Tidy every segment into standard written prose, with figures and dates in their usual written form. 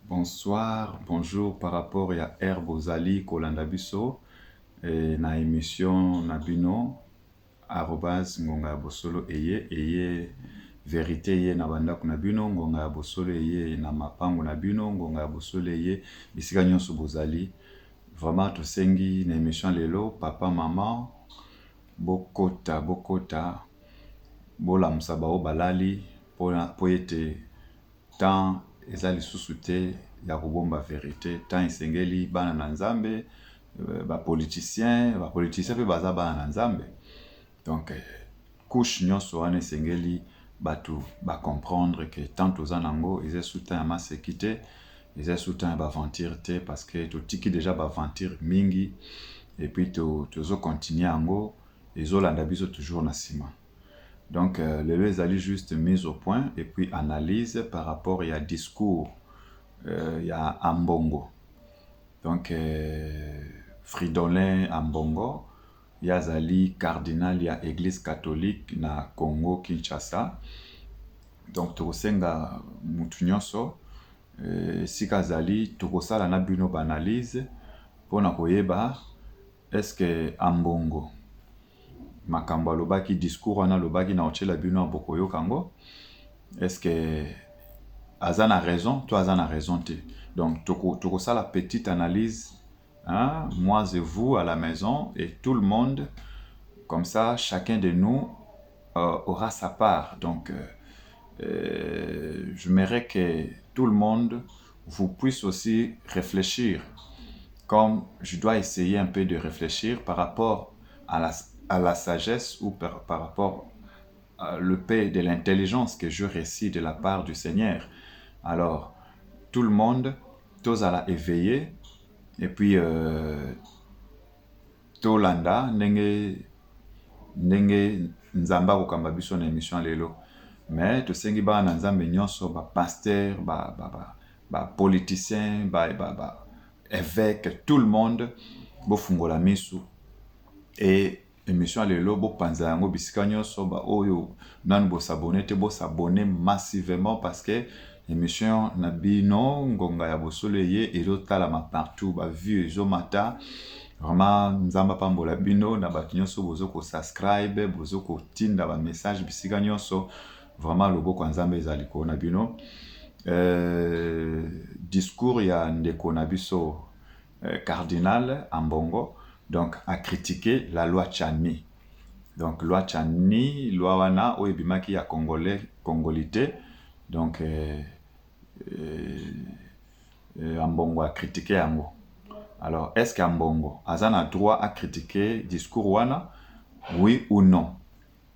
Bonsoir, bonjour par rapport à Herbe Ozali Kolanda Biso na émission Nabino arrobas ngonga bosolo eye vérité ye na bandako na bino ngonga bosolo eye na mapango na bino ngonga bosolo eye bisika nyonso bozali vraiment tosengi na émission lelo papa maman bokota bolamusa bao balali po ete temps eza lisusu te ya kobomba vérité tant esengeli bana na nzambe bapoliticien mpe baza bana na nzambe donc couche nyonso wana esengeli bato bacomprendre que tant toza nango eza soutan ya maseki te eza soutan ya baventure te parce que totiki déjà baventure mingi et puis tozocontinue yango ezolanda biso toujours na nsima. Donc, lelo ezali juste mise au point et puis analyse par rapport à discours ya Ambongo. Donc, Fridolin Ambongo, yazali cardinal ya Église catholique na Congo Kinshasa. Donc, tokosenga mutu nyonso sika zali tokosala na bino banalize pona koyeba est-ce que Ambongo makambo alobaki discours wana alobaki na ochela bino bokoyo kango est-ce que azana raison toi azana raison te donc toko ça la petite analyse hein, moi et vous à la maison et tout le monde comme ça chacun de nous aura sa part donc j'aimerais que tout le monde vous puisse aussi réfléchir comme je dois essayer un peu de réfléchir par rapport à la sagesse ou par rapport à le paix de l'intelligence que je récite de la part du Seigneur. Alors, tout le monde, tous à la éveillé, et puis Tolanda, nenge nzamba kokamba biso na émission lelo. Mais to sengi ba na nzambe nyonso ba pasteur, ba politicien, ba évêque, tout le monde bo fungola misu et émission lelo bo panza yango bisika nyonso ba oyo nanu bo s'abonner massivement parce que émission na bino ngonga ya bosolo ye ezotalama partout ba vue ezomata vraiment nzamba pambola bino na bato nyonso bozo ko subscribe bozo ko tinda ba message bisika nyonso vraiment loboko nzambe ezali ko na bino discours ya ndeko na biso cardinal Ambongo donc a critiqué la loi Tchani. Donc loi Tchani, loi wana oyebimaki ya congolité. Donc Ambongo a critiqué yango. Alors est-ce qu'Ambongo a droit à critiquer discours wana? Oui ou non?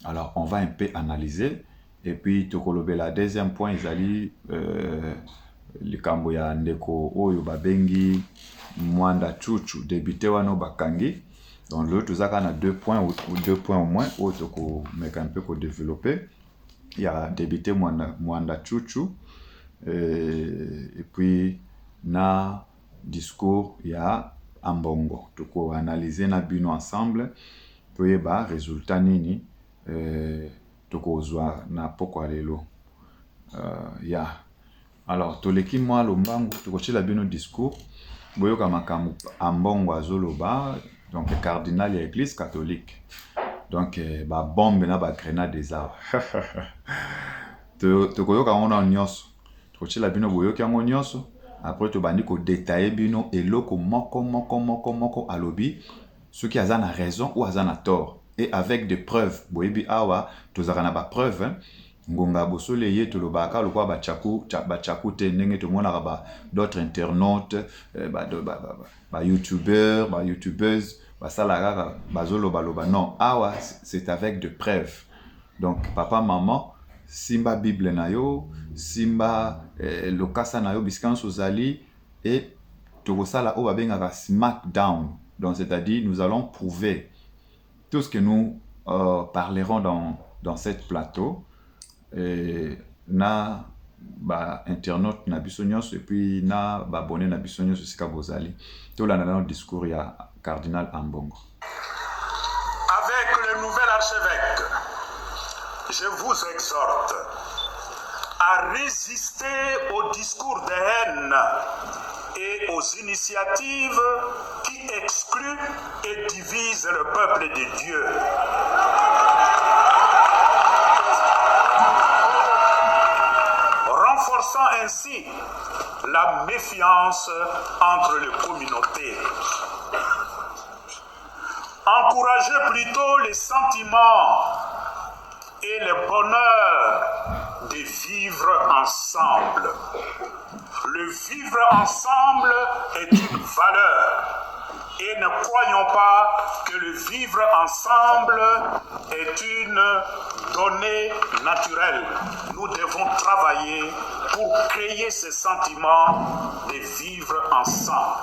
Alors on va un peu analyser et puis tokolobe la deuxième point ezali likambo ya ndeko oyo babengi Mwanda Chuchu débuté wano bakangi. Donc l'autre tozaka na 2 points ou 2 points au moins autre ko meka un peu ko développer. Il y a débuté Mwanda Chuchu et puis na discours il y a Ambongo. Toko analyser na bino ensemble pour yeba résultat nini toko zwa na poko lelo ya. Alors toleki mwa lombangu toko chela bino discours boyoka makambo Ambongo azoloba donc cardinal ya Église catholique donc ba bombe na ba grenade des arts tokoyoka ngona nyonso tokochela bino boyoka ngo nyonso après tobandi ko détailler bino eloko moko alobi soki azana raison ou azana tort et avec des preuves boyebi awa tozaka na ba preuve hein? Ngonga bosole ye tolobaka lokwa bachaku te ndenge tomonaka ba d'autres internautes ba youtubeurs basalaka bazoloba non awa c'est avec de preuves donc papa maman simba bible na yo simba lokasa na yo biskanso zali et tokosala o babengaka smackdown donc c'est-à-dire nous allons prouver tout ce que nous parlerons dans cette plateau na ba internaute na biso nyonso et puis na ba abonné na biso nyonso sika bozali to la na discours ya cardinal Ambongo. Avec le nouvel archevêque, je vous exhorte à résister au discours de haine et aux initiatives qui excluent et divisent le peuple de Dieu. Renforçant ainsi la méfiance entre les communautés. Encouragez plutôt les sentiments et le bonheur de vivre ensemble. Le vivre ensemble est une valeur. Et ne croyons pas que le vivre ensemble est une donnée naturelle. Nous devons travailler pour créer ce sentiment de vivre ensemble.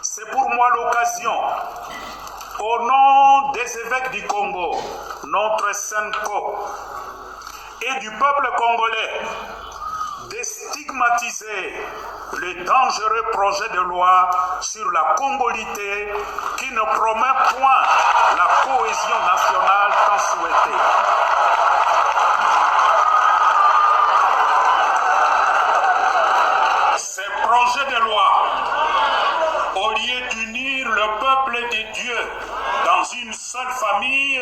C'est pour moi l'occasion, au nom des évêques du Congo, notre Senko, et du peuple congolais, de stigmatiser le dangereux projet de loi sur la congolité qui ne promet point la cohésion nationale tant souhaitée. Ces projets de loi, au lieu d'unir le peuple de Dieu dans une seule famille,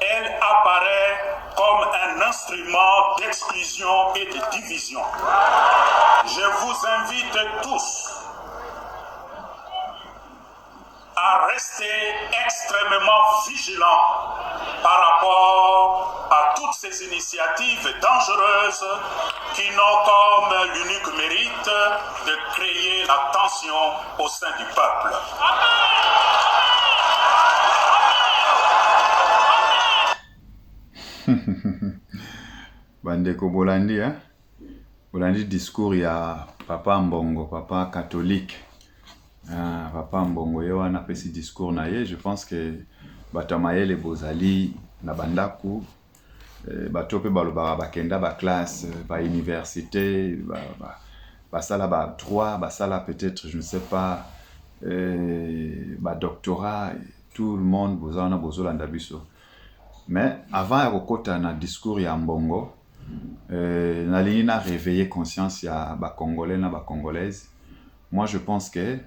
elle apparaît comme un instrument d'exclusion et de division. Je vous invite tous à rester extrêmement vigilants par rapport à toutes ces initiatives dangereuses qui n'ont comme l'unique mérite de créer la tension au sein du peuple. Bandeko Bolandi, hein? Bolandi discours ya papa Mbongo, papa catholique. Papa Mbongo yo wana pesi discours na ye, je pense que batamayele bozali na bandaku batope balobara bakenda ba classe ba université ba sala ba droit, ba sala peut-être je ne sais pas ba doctorat, tout le monde bozana bozolanda biso. Mais avant ya kokota na discours ya Mbongo, nalingi na réveiller conscience ya ba congolais na ba congolaises. Moi je pense que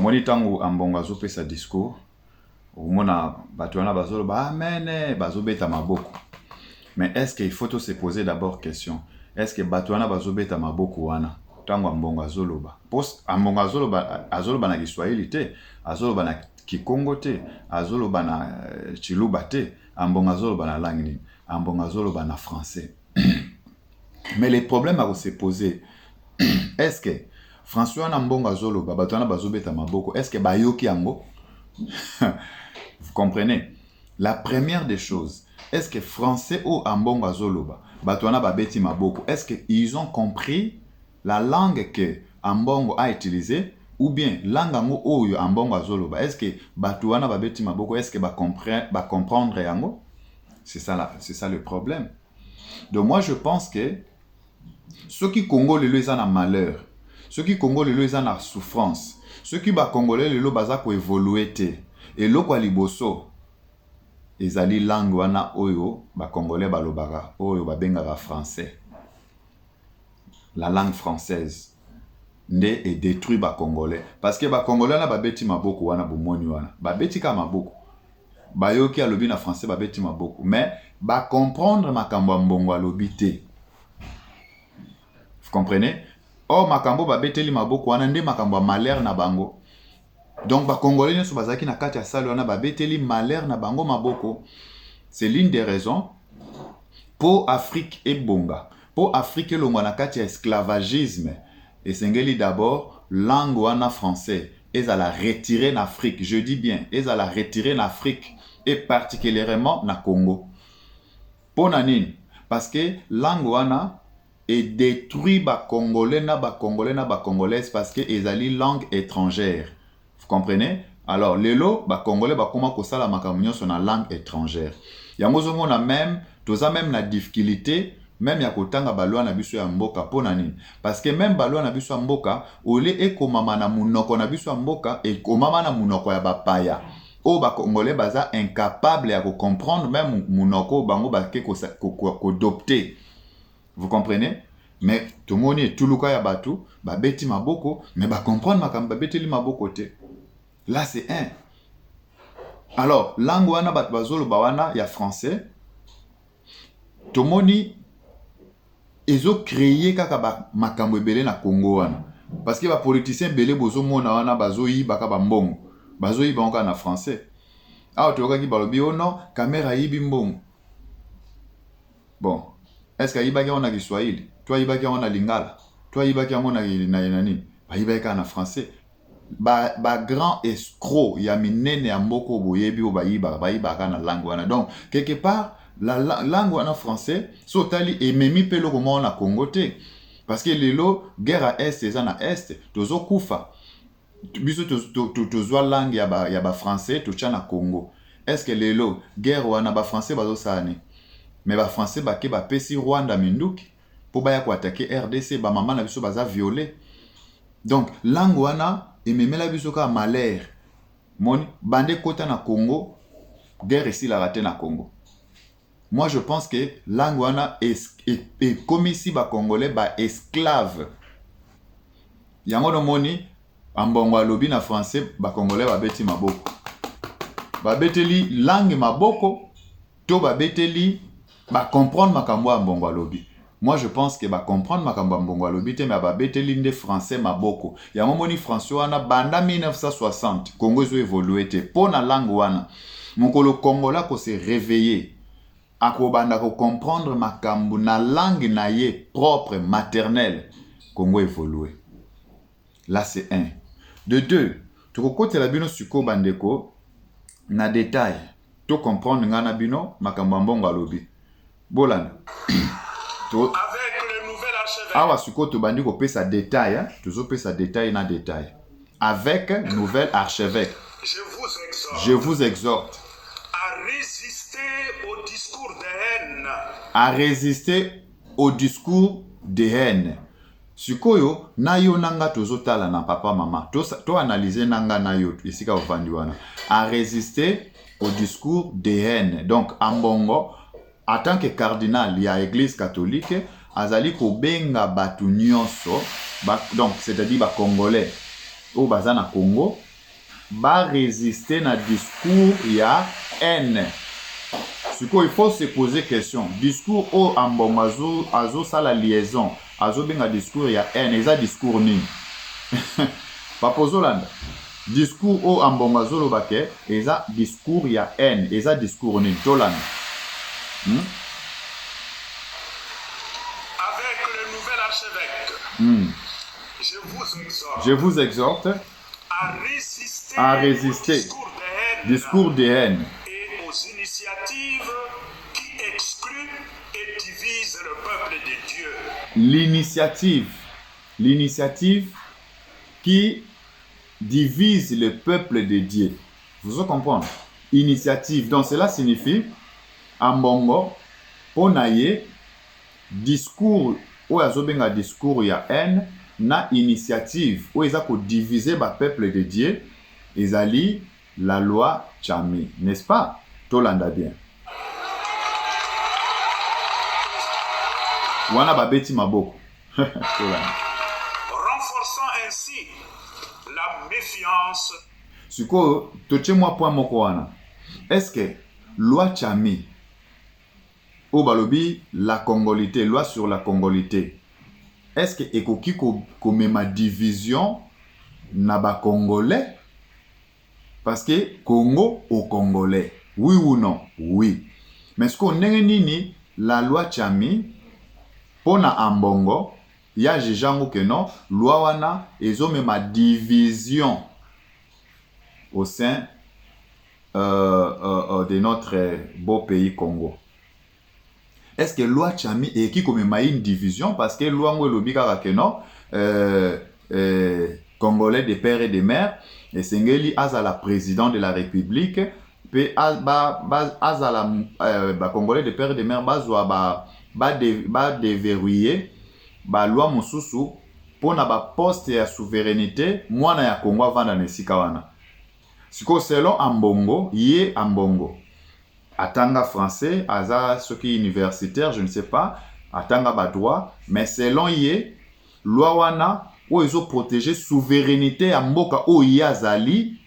moni tango Mbongo azope sa discours, omona bato wana bazolo ba amene bazobeta maboko. Mais est-ce qu'il faut se poser d'abord question, est-ce que bato wana bazobeta maboko wana tango Mbongo azoloba? Pos Mbongo azoloba na Kiswahili te, azoloba na Kikongo te, azoloba na Chiluba te, Mbongo azoloba na langue nini? Mbongo azoloba na français. Mais les problèmes à se poser, est-ce que François Mbongo azoloba bato wana bazobeta maboko, est-ce que bayoki yango? Vous comprenez? La première des choses, est-ce que français ou Mbongo azoloba bato wana babeti maboko, est-ce qu'ils ont compris la langue que Mbongo a utilisée, ou bien langue yango oyo Mbongo azoloba, est-ce que bato wana babeti maboko, est-ce que ba comprendre yango? C'est ça le problème. Donc moi je pense que ceux qui Congolais les ont en malheur, ceux qui Congolais les ont en souffrance, ceux qui ba Congolais les baza ko évoluer te, et lo kwa liboso ezali langue wana oyo ba Congolais balobaka oyo ba bengaka français. La langue française nde est détruit ba Congolais parce que ba Congolais na ba beti maboko wana bomoni wana ba beti ka maboko bayoki alobi na français ba beti maboko mais ba comprendre makambo ya Mbongo alobi te. Vous comprenez? Oh makambo ba beteli maboko wana nde makambo ya malheur na bango. Donc ba Congolais nyoso bazaki na kati ya salle wana ba beteli malheur na bango maboko. C'est l'une des raisons pour Afrique et Bonga. Pour Afrique et longo na kati ya esclavagisme. Et sengeli d'abord langue wana français. Ils allaient retirer en Afrique, je dis bien, ils allaient retirer en Afrique et particulièrement na Congo. Pour nanine, parce que langue wana est détruit ba Congolais na ba Congolaises parce que ils allaient langue étrangère. Vous comprenez? Alors lelo ba Congolais ba koma ko sala makambo sur na langue étrangère. Yango zomona même, toza même na difficulté. Même ya kotanga balwa na biso ya mboka pona nini parce que même balwa na biso ya mboka ole ekomama na munoko na biso ya mboka ekomama na munoko ya bapaya o ba Congolais baza incapable ya comprendre même munoko bango ba ke ko adopter. Vous comprenez? mais tout le monde est tout le cas ya batu ba beti maboko mais ba comprendre makambo ba beti li maboko te. Là c'est un. Alors langue wana bat bazolo ba wana ya français tout le monde ezo créer kaka ba makambo ebele na Congo wana parce que ba politiciens belé bozo mona wana bazo yi baka ba mbongo bazo yi banka na français. Ah tu vois qui balobi oh non caméra yibi mbongo. Bon, est-ce que yiba on a Kiswahili? Toi yiba on a lingala. Toi yiba on a nani? Ba yiba na français. Ba grand escroc ya minene ya mboko boyebi o ba yiba na langue wana. Donc quelque part la langue wana français so tali ememi pelo comment na Congo te parce que lelo guerre à est eza na est tozo kufa. Biso tozwa langue ya ba français to tcha na Congo. Est-ce que lelo guerre wana ba français bazo sane? Mais ba français ba ke ba pesi Rwanda minduki pour ba ya ko attaquer RDC ba maman na biso baza violé. Donc langue wana ememela biso ka malheur. Moni bande kota na Congo guerre ici la raté na Congo. Moi je pense que langue wana est comme ici ba congolais ba esclave. Yango no moni ambongo alobi na français ba congolais ba beti maboko. Ba beteli langue maboko to ba beteli ba comprendre makambo ambongo alobi. Moi je pense que ba comprendre makambo ambongo alobi te mais ba beteli nde français maboko. Yango moni français wana banda 1960 Congo zo évolué te pona langue wana. Mokolo congolais ko se réveiller. Akobanda ko comprendre makambo na langue na ye propre maternelle Congo évolué. Là c'est un. De deux, tu kokote la bino suko bandeko na détail. Tu comprendre ngana bino makambo mbongo alobi. Bolanda. Avec le nouvel archevêque. Awa suko to bandiko pesa détail, hein? Tu zo pesa détail na détail. Avec nouvel archevêque. Je vous exhorte. À résister au discours de haine. À résister au discours de haine. Sikoyo na yo nanga tozotala na papa mama to analyser nanga na yo isika ofandi wana à résister au discours de haine. Donc ambongo en tant que cardinal ya église catholique azali ko benga batu nyonso donc c'est-à-dire ba congolais au bazana Congo ba résister na discours ya haine. Sikoyo il faut se poser question discours au ambongo azo sala liaison azo benga discours ya haine eza discours nini papozolanda discours o ambonga zolo bake eza discours ya haine eza discours nini tolanda Avec le nouvel archevêque je vous exhorte à résister discours de haine et aux initiatives qui excluent et divisent le peuple de Dieu. L'initiative qui divise le peuple de Dieu. Vous comprenez? Initiative. Donc cela signifie ambongo ponaye discours ou azobenga discours ya haine na initiative ou ezako diviser ba peuple de Dieu ezali la loi Tchami, n'est-ce pas? Tolanda bien. Wana babeti maboko. Renforçant ainsi la méfiance. Siko, toche-moi point moko wana. Est-ce que loi Tchami ou balobi la congolité, loi sur la congolité, est-ce que ekoki comme ma division na ba congolais? Parce que Congo au congolais. Oui ou non? Oui. Mais ce qu'on nini la loi Tchami pona ambongo ya jijango que non loi wana ezomema division au sein de notre beau pays Congo. Est-ce que loi Tchami est qui comme une division parce que loi ngo lobika que non congolais de père et de mère et sengeli azala président de la République pe azala congolais de père et de mère bazwa ba déverrouiller ba loi mosusu pona ba poste ya souveraineté mwana ya Congo avanda na esika wana. Siko selon ambongo ye ambongo atanga français aza soki universitaire je ne sais pas atanga ba droit, mais selon ye loi wana o ezo protéger souveraineté ya mboka o yazali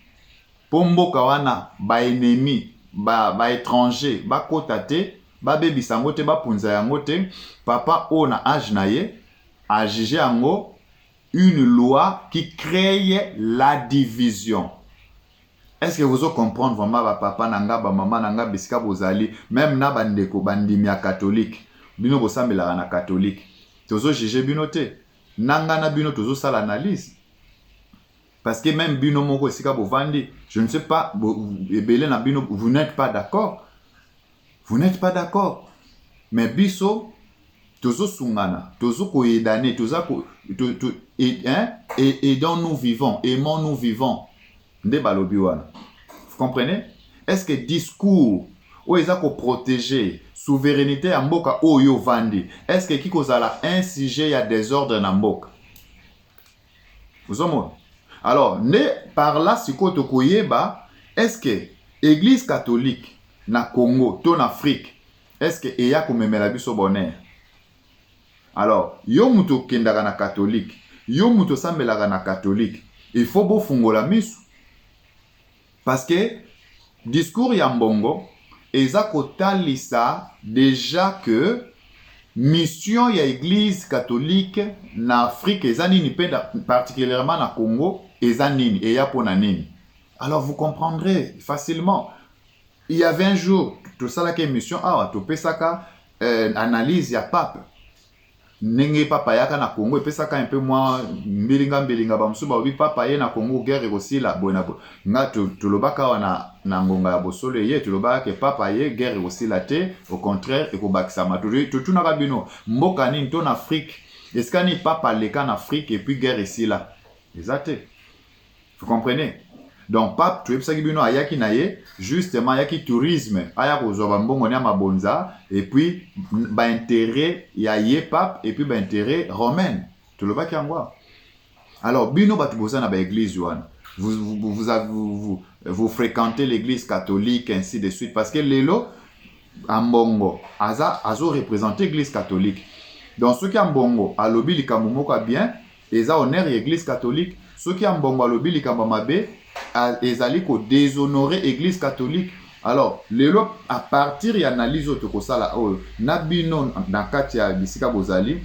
po mboka wana ba ennemi ba étranger ba kotate ba bebisa yango te ba punza yango te. Papa o na âge na ye a jugé yango une loi qui crée la division. Est-ce que vous comprenez vraiment papa nanga ba maman nanga bisika bozali même na bandeko bandimi ya catholique bino bosambela na catholique tozo juger bino te nanga na bino tozo sala analyse parce que même bino moko esika bovandi je ne sais pas ebele na bino vous n'êtes pas d'accord, mais biso tozo sungana tozo koyedane toza ko et dont nous vivons, aimons nous vivons. Vous comprenez? Est-ce que discours où ils ont protégé souveraineté à mboka oyo vandi, est-ce que qui cause un sujet à désordre na mboka? Vous avez? Alors ne par là si koto koyeba, est-ce que Église catholique na Congo ton Afrique, est-ce que eya komemela biso bonheur? Alors yo muto kendaka na catholique, yo muto sambelaka na catholique, il faut bo fungola misu. Parce que discours ya mbongo eza kotalisa déjà que mission ya église catholique na Afrique eza nini penda particulièrement na Congo eza nini et ya pona nini. Alors vous comprendrez facilement. Il y avait un jour tout ça la mission to pesaka analyse ya pape. Nenge papa yaka na Congo epesaka un peu moins mbelinga bamusuba obi papa ye na Congo guerre aussi la bona nga tulobaka wana na ngonga ya bosolo ye tulobaka ke papa ye guerre aussi la te au contraire ekobakisa maturi tutuna kabino mboka nini ton Afrique est-ce que ni papa leka en Afrique et puis guerre ici là exact. Vous comprenez? Donc pape tu epesaki bino ayaki na ye justement ayaki tourisme aya kozwa mbongo nya mabonza et puis ba intérêt ya ye pape et puis ba intérêt romain tu le baki angwa. Alors bino batu boza na ba église wana vous fréquentez l'église catholique ainsi de suite parce que lelo ambongo azo représenter l'église catholique. Donc ceux qui ambongo alobi likambo moko bien eza honneur l'église catholique, ceux qui ambongo alobi likambo mabe ezali ko déshonorer église catholique. Alors lelo à partir ya analyse otokosala na bino na kati ya bisika bozali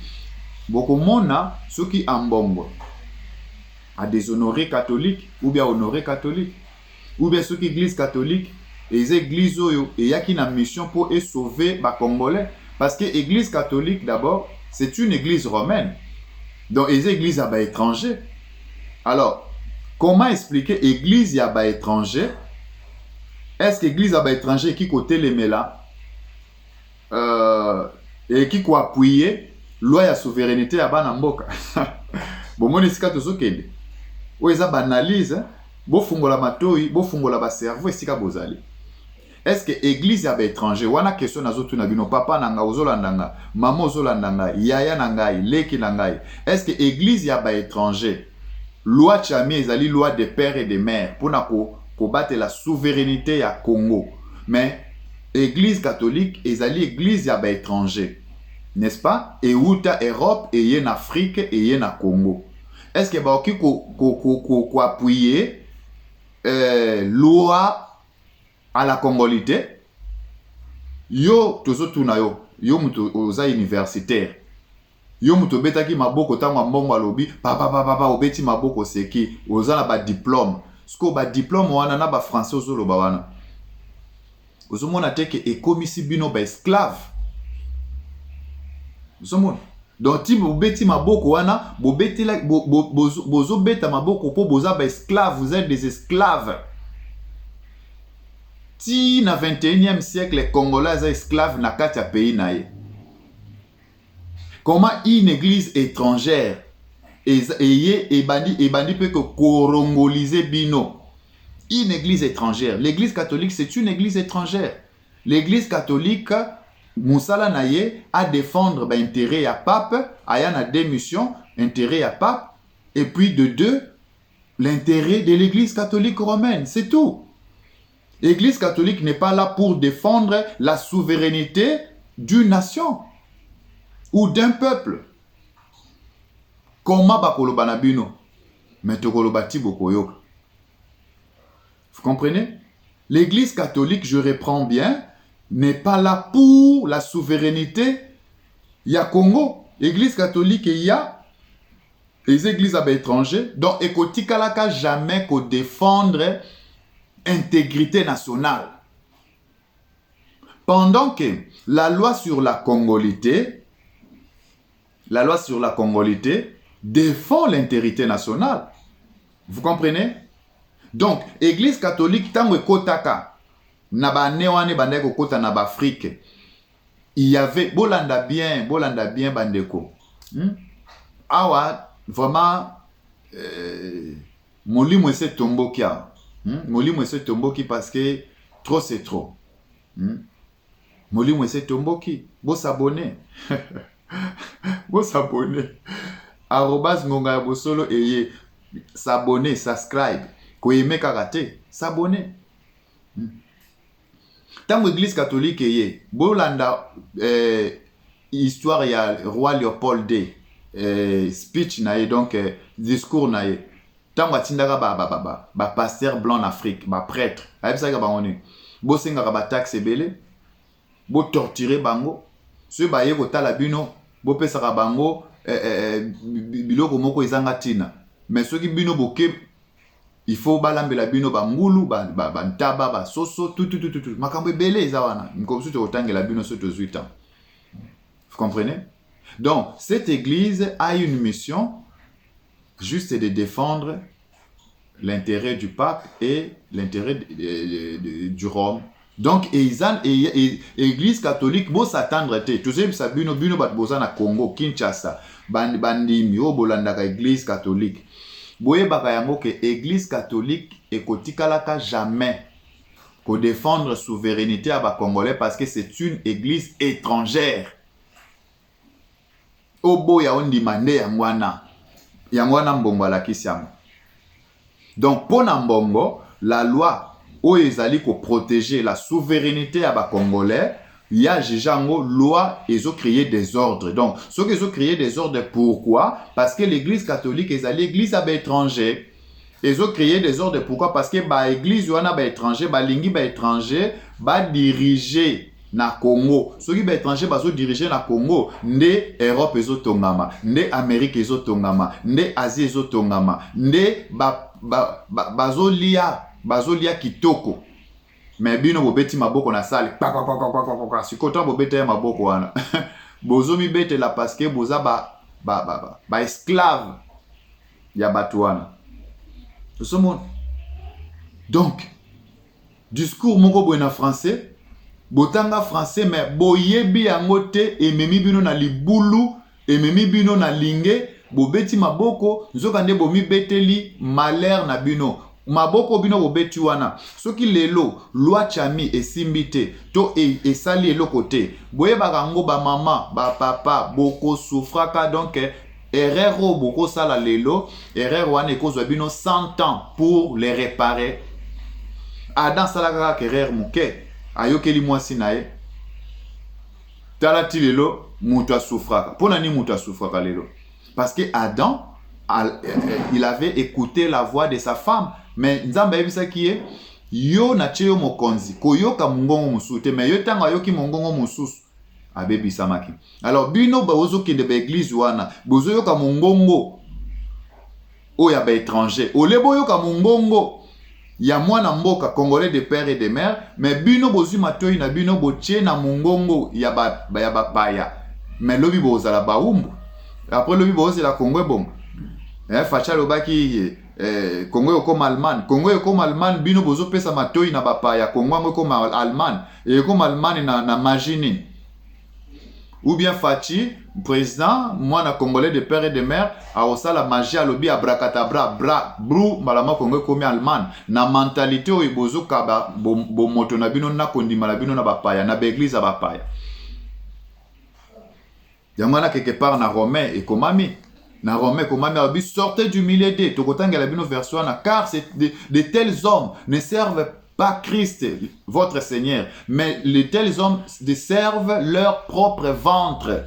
bokomona soki ambongo a déshonorer catholique ou bien honorer catholique ou bien soki église catholique et église oyo eyaki na mission pour sauver ba congolais parce que église catholique d'abord c'est une église romaine donc les églises à ba étranger. Alors comment expliquer église ya ba étranger? Est-ce que église ya ba étranger qui côté les mela et qui ko appuyer loi ya souveraineté ya bana mboka? Bon mon esika tozokende. O eza banalise bo fungola matoi, bo fungola ba cerveau esika bozali. Est-ce que église ya ba étranger wana question nazotu na bino papa nanga ozolandanga, maman ozolandanga, yaya nangai, leki nangai. Est-ce que église ya ba étranger loi Tchami ezali loi des pères et des mères pour battre la souveraineté ya Congo. Mais église catholique ezali église ya ba étranger. N'est-ce pas? Et outa Europe et yen Afrique et yen Congo. Est-ce que ba oki ko appuyer loi à la congolité? Yo tozo tuna yo muto oza universitaire. Yo muto betaki maboko tango mbongo alobi papa obeti maboko seki ozala ba diplôme sko ba diplôme wana na ba français ozoloba wana ozomona teke ekomisi bino ba esclave ozomona donc ti bobeti maboko wana bobeti la bozo beta maboko po boza ba esclave, vous êtes des esclaves. Ti na 21e siècle les Congolais sont esclaves na kati ya pays na ye. Comment une église étrangère et bandi peut que corongoliser bino? Une église étrangère. L'église catholique, c'est une église étrangère. L'église catholique, Moussala Naye, a défendre l'intérêt à pape, ayana deux missions, intérêt à pape, et puis de deux, l'intérêt de l'église catholique romaine. C'est tout. L'église catholique n'est pas là pour défendre la souveraineté d'une nation. ou d'un peuple. Comment bakoloba na bino? Mais tokoloba ti bokoyoka. Vous comprenez? L'Église catholique, je reprends bien, n'est pas là pour la souveraineté. Il y a Congo, Église catholique, et il y a les églises à l'étranger. Donc, ekotikalaka jamais qu'on défendre intégrité nationale. Pendant que la loi sur la congolité défend l'intégrité nationale. Vous comprenez? Donc, Église catholique, tango ekotaka, na ba newane bandeko kota na ba Afrique. Il y avait, bolanda bien bandeko. Awa, vraiment, molimo ese tomboki. Molimo ese tomboki parce que trop c'est trop. Molimo ese tomboki. Bo s'abonner. Bo s'abonner. Arrobas ngonga ya bosolo eye. S'abonner, subscribe. Koyeme karate, s'abonner. Tango Église catholique eye. Bolanda histoire ya roi Léopold II. Speech nae donc discours nae. Tango atindaka ba pasteur blanc en Afrique, ba prêtre. Ayebisaka bango bo sengaka ba taxe ebele, bo torturer bango. Ce ba ye kotala bino, bo pesaka bango biloko moko ezanga tina. Mais soki bino boke il faut balambela bino ba ngulu ba ntaba ba soso tout makambo ebele eza wana. Nkobusu to otangela bino soto 18 ans. Vous comprenez? Donc, cette église a une mission juste de défendre l'intérêt du pape et l'intérêt du Rome. Donc, l'église catholique, bon s'attendre, tout ça, bino bat boza na Congo, Kinshasa, bandimi, bolandaka église catholique. Boye baka yango que église catholique ekotikalaka jamais pour défendre souveraineté à ba Congolais parce que c'est une église étrangère. Obo ya ondimande yangwana mbongo la kisiamo. Donc pour Nambongo, la loi où ezali ko protéger la souveraineté à ba Congolais, il y a jango loi ils ont créé des ordres. Donc ceux qui ont créé des ordres pourquoi? Parce que l'église catholique ezali église à étranger. Ils ont créé des ordres pourquoi? Parce que ba église wana ba étranger, ba lingi ba étranger, ba diriger na Congo. Ceux qui sont étrangers bazo diriger na Congo, nde Europe ezo tongama, nde Amérique ezo tongama, nde Asie ezo tongama, nde bazo lia kitoko. Mais bino bobeti maboko na sale. Sikoto bobeti ya maboko wana. Bozo mi bete la parce que boza ba esclave ya batu wana. Donc discours moko boye na français. Botanga français mais boyebi yango te ememi bino na libulu, ememi bino na linge, bobeti maboko, nzoka nde bomi beteli malheur na bino. Maboko bino bobeti wana. Soki lelo loi chami esimbi te, to esali eloko te. Boyebaka ngo ba mama, ba papa, boko souffraka donc erreur boko sala lelo, erreur wana ekozwa bino 100 ans pour les réparer. Adam salaka erreur muke. Ayokeli mwasi nae talati lelo mutu asufraka. Pona ni mutu asufraka lelo? Parce que Adam il avait écouté la voix de sa femme, mais nzamba yebisa kiye yo na cheyo mokonzi koyoka mungongo musute, mais yo tanga yoki mungongo mususu abebi samaki. Alors bino baozo kende ba église wana bozo yoka mungongo oya ba étranger olebo yoka mungongo ya mwana mboka congolais de père et de mère, mais bino bozu matoi na bino botie na mungongo ya bapaya. Mais lobi bozala baumbu. Après lobi bozala Congo bon. Facha lobaki Congo yoko Allemagne. Congo yoko Allemagne bino bozo pesa matoi na bapaya. Congo yoko Allemagne. Et yoko Allemagne na magini. Ou bien Fachi, président, moi na congolais de père et de mère, a osa la magie à lobby abracadabra, brou, malama congolais comme allemand. Na mentalité o ibozo kaba, bo moto na bino na kondi malabino na bapaya, na l'église à bapaya. Yamana quelque part na Romain et Komami. Na Romain Komami a dit sortez du milieu des, tokotanga la bino version na, car de tels hommes ne servent pas Christ, votre Seigneur, mais les tels hommes servent leur propre ventre.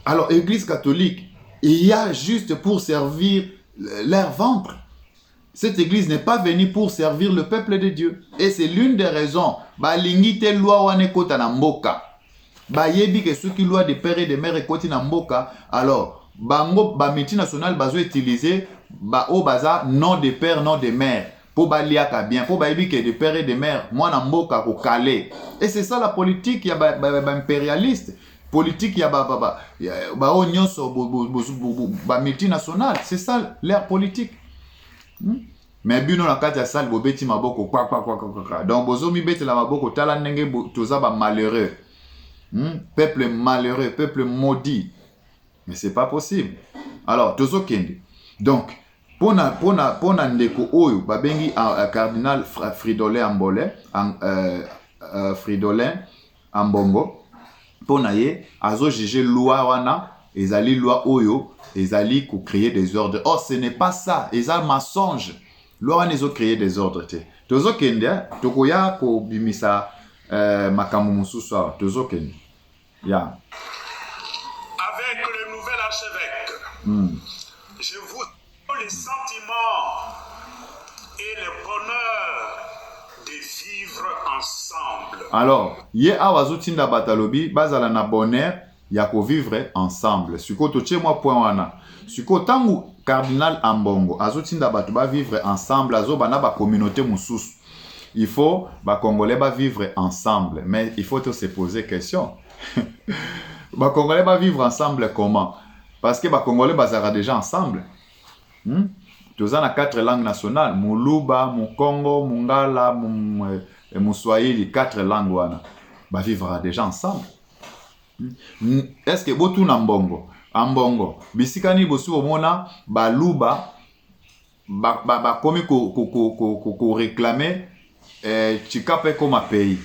Alors, Église catholique, il y a juste pour servir leur ventre. Cette église n'est pas venue pour servir le peuple de Dieu. Et c'est l'une des raisons. Balingi te loi wane kota na mboka. Bayebi ke ceux qui loi des pères et des mères ekoti na mboka. Alors, bango ba multinational bazo utiliser ba o baza nom de père, nom de mère. Pour baliaka bien, pour bayebi ke des pères et des mères, moi na mboka ko kale. Et c'est ça la politique, il y a ba impérialiste. Politique, il y a ba nyonso ba multinational. C'est ça l'ère politique. Mais bino na kati ya salle bobeti maboko kwa. Donc bozo mi beti la maboko tala ndenge toza ba malheureux. Peuple malheureux, peuple maudit. Mais c'est pas possible. Alors tozo kende. Donc pona ndeko oyo babengi cardinal Fridolin Ambongo pona ye azo juger loi wana ezali loi oyo ezali ko créer des ordres. Oh, ce n'est pas ça. Ezali mensonge. Loi wana ezo créer des ordres te. Tozo kende tokoya ko bimisa makambo mususu awa. Tozo kende. Ya. Avec le nouvel archevêque, je vous donne les sentiments et le bonheur de vivre ensemble. Alors, ye awazo tinda batalobi bazala na bonheur ya ko vivre ensemble. Siko toche moi point wana. Siko tangu cardinal Ambongo azotinda bato ba vivre ensemble, azo bana ba communauté mususu. Il faut ba congolais ba vivre ensemble, mais il faut se poser question. Ba congolais ba vivre ensemble comment? Parce que ba congolais bazara déjà ensemble. Toza na 4 langues nationales, Muluba, Mukongo, Mungala, Muswahili, 4 langues wana. Ba vivra déjà ensemble. Est-ce que botu na mbongo ambongo bisikani bosu omona baluba ba komi ko réclamer chikape comme pays.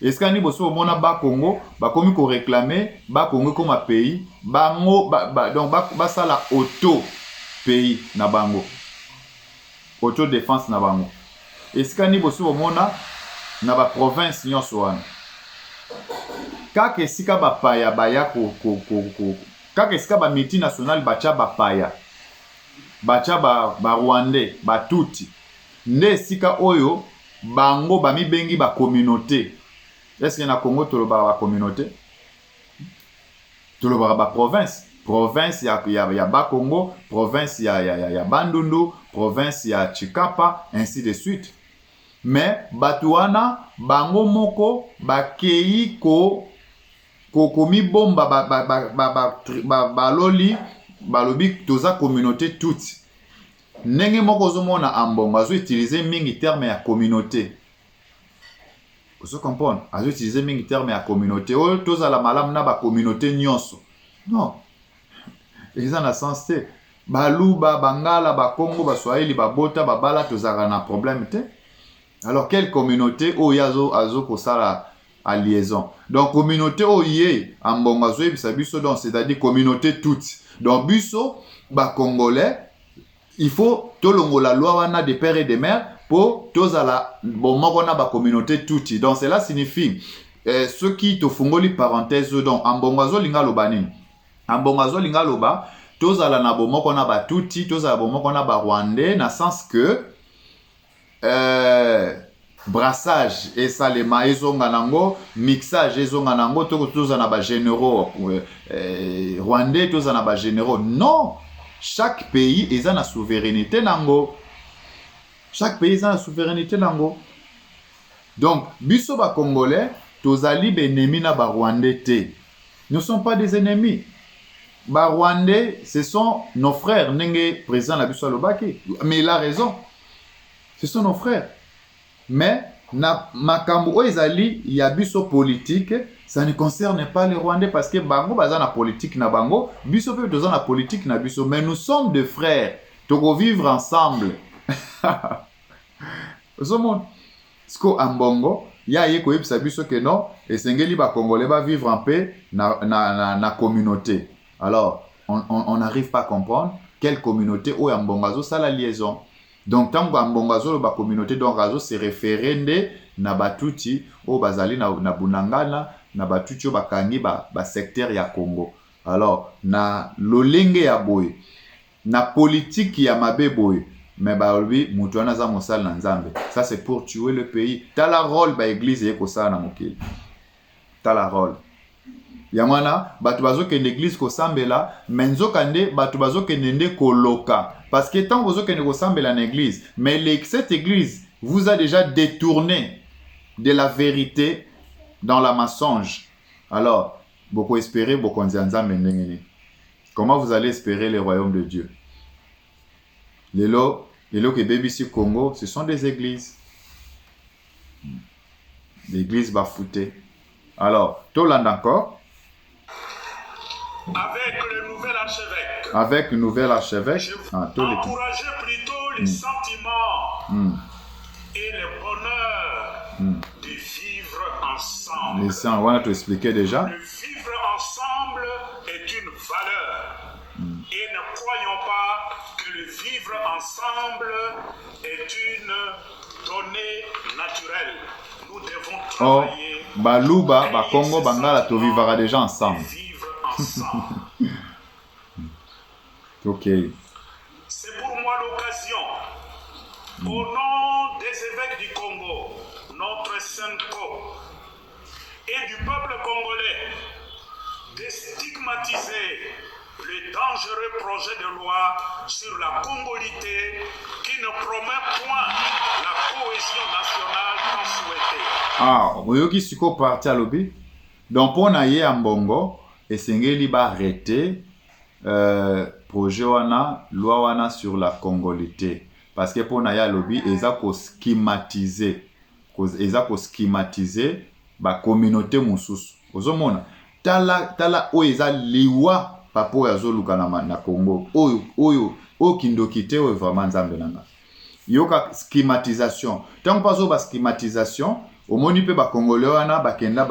Est-ce que ni bosu omona ba Congo ba komi ko réclamer ba Congo comme pays bango donc ba sala auto pays na bango, auto défense na bango. Est-ce que ni bosu omona na ba province nyonso wana kaka esika bapaya baya kaka esika ba multinational bacha bapaya bacha ba Rwandais batuti nde esika oyo bango bamibengi ba communauté. Est-ce que na Congo toloba ba communauté, toloba ba province ya ba Congo, province ya Bandundu, province ya Chikapa, ainsi de suite. Mais batuana bango moko bakei ko komi bomba baloli balobi toza communauté toute. Ndenge moko zomona Ambongo azo utiliser mingi terme ya communauté. Vous comprenez? Azo utiliser mingi terme ya communauté. O toza la malamu na ba communauté nyonso. Non. Eza na sens te. Baluba, Bangala, Bakongo, Baswahili, Babota, Babala tozara na problème te. Alors quelle communauté o yazo azo kosala à liaison. Donc communauté oye Ambongo azo ebisa biso, donc c'est-à-dire communauté toute. Donc biso ba congolais il faut tolongo la loi wana des pères et des mères pour tozala bon moko na ba communauté toute. Donc cela signifie ceux qui te fungoli parenthèse donc Ambongo azo linga loba nini? Ambongo azo linga loba tozala na bomoko na ba tuti, tozala bomoko na ba Rwandais, na sens que brassage et salema ezonga nango, mixage ezonga nango, toza na ba généraux Rwandais, toza na ba généraux. Non, chaque pays eza na souveraineté nango. Chaque pays eza na souveraineté nango. Donc biso ba congolais tozali benemi na ba Rwandais te. Nous ne sommes pas des ennemis. Ba Rwandais, ce sont nos frères. Nenge président la biso alobaki. Mais il a raison. Ce sont nos frères. Mais na makambo ezali ya biso politique, ça ne concerne pas les Rwandais parce que bango baza na politique na bango, biso pe toza na politique na biso, mais nous sommes des frères. Toko vivre ensemble. Somon sko Ambongo ya yeko yebisa biso que non, esengeli ba Congolais ba vivre en paix na communauté. Alors, on n'arrive pas à comprendre quelle communauté ou Ambongo ça la liaison. Donc tant que Ambongo ba communauté donc razo se référende na batuti o bazali na bunangana na batucho bakangi ba secteur ya Congo. Alors na lolenge ya boye na politique ya mabe boye mais balobi mutu wana za mosala na nzambe. Ça c'est pour tuer le pays. T'as la rôle ba église yeko ça na mokili. T'as la rôle. Yamana batu bazokende église ko sambela menzo kande batu bazokende nde koloka parce que tant bazokende ko sambela na église mais cette église vous a déjà détourné de la vérité dans la mensonge. Alors beaucoup espérer beaucoup nzambe ndengeni. Comment vous allez espérer le royaume de Dieu? Les lots que BBC Congo, ce sont des églises. L'église bafouté. Alors, Toland encore. Avec le nouvel archevêque. Avec le nouvel archevêque. Encourager plutôt les sentiments et le bonheur de vivre ensemble. Les saints, on va te expliquer déjà. Le vivre ensemble est une valeur. Et ne croyons pas que le vivre ensemble est une donnée naturelle. Nous devons travailler. Baluba, Bakongo, Bangala, tu vivras déjà ensemble. Vivre ensemble. Ok. C'est pour moi l'occasion, au nom des évêques du Congo, notre Saint-Co, et du peuple congolais, de stigmatiser le dangereux projet de loi sur la congolité qui ne promet point la cohésion nationale tant souhaitée. Ah, oyoki siko parti à lobby. Donc pour naye ya mbongo esengeli ba arrêter projet wana loi wana sur la congolité parce que pour naye ya lobby eza ko schematiser ba communauté mususu. Ozomona tala o eza liwa papo ya zoluka na Congo oyo kindokite o vraiment nzambe nanga yoka schematisation tant pas ba schematisation omoni pe ba congolais wana bakenda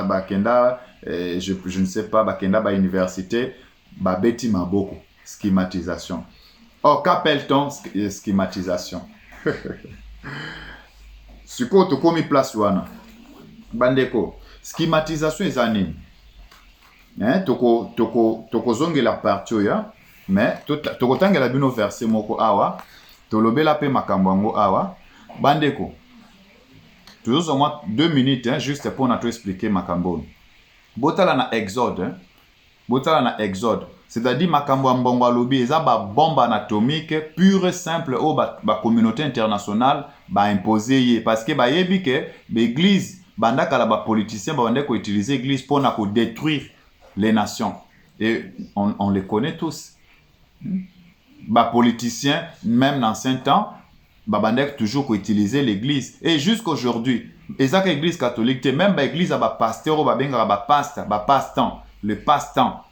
bakenda je ne sais pas bakenda ba université ba beti maboko schematisation. Or qu'appelle-t-on schematisation? Siko to komi place wana bandeko schematisation ezanini toko zonge la partie ya mais toko tangela bino verset moko awa tolobela pe makambo awa bandeko toujours au moins 2 minutes juste pour na to expliquer makambo botala na exode c'est-à-dire makambo mbongo alobi eza ba bombe anatomique pure simple au ba communauté internationale ba imposer parce que ba yebi que l'église bandaka la ba politicien ba bande ko utiliser l'église pour na ko détruire les nations. Et on les connaît tous. Bah, politiciens, même dans l'ancien temps, bah, bandek toujours utiliser l'église. Et jusqu'aujourd'hui, l'église catholique, même l'église a pasteur, passe-temps, le passe-temps.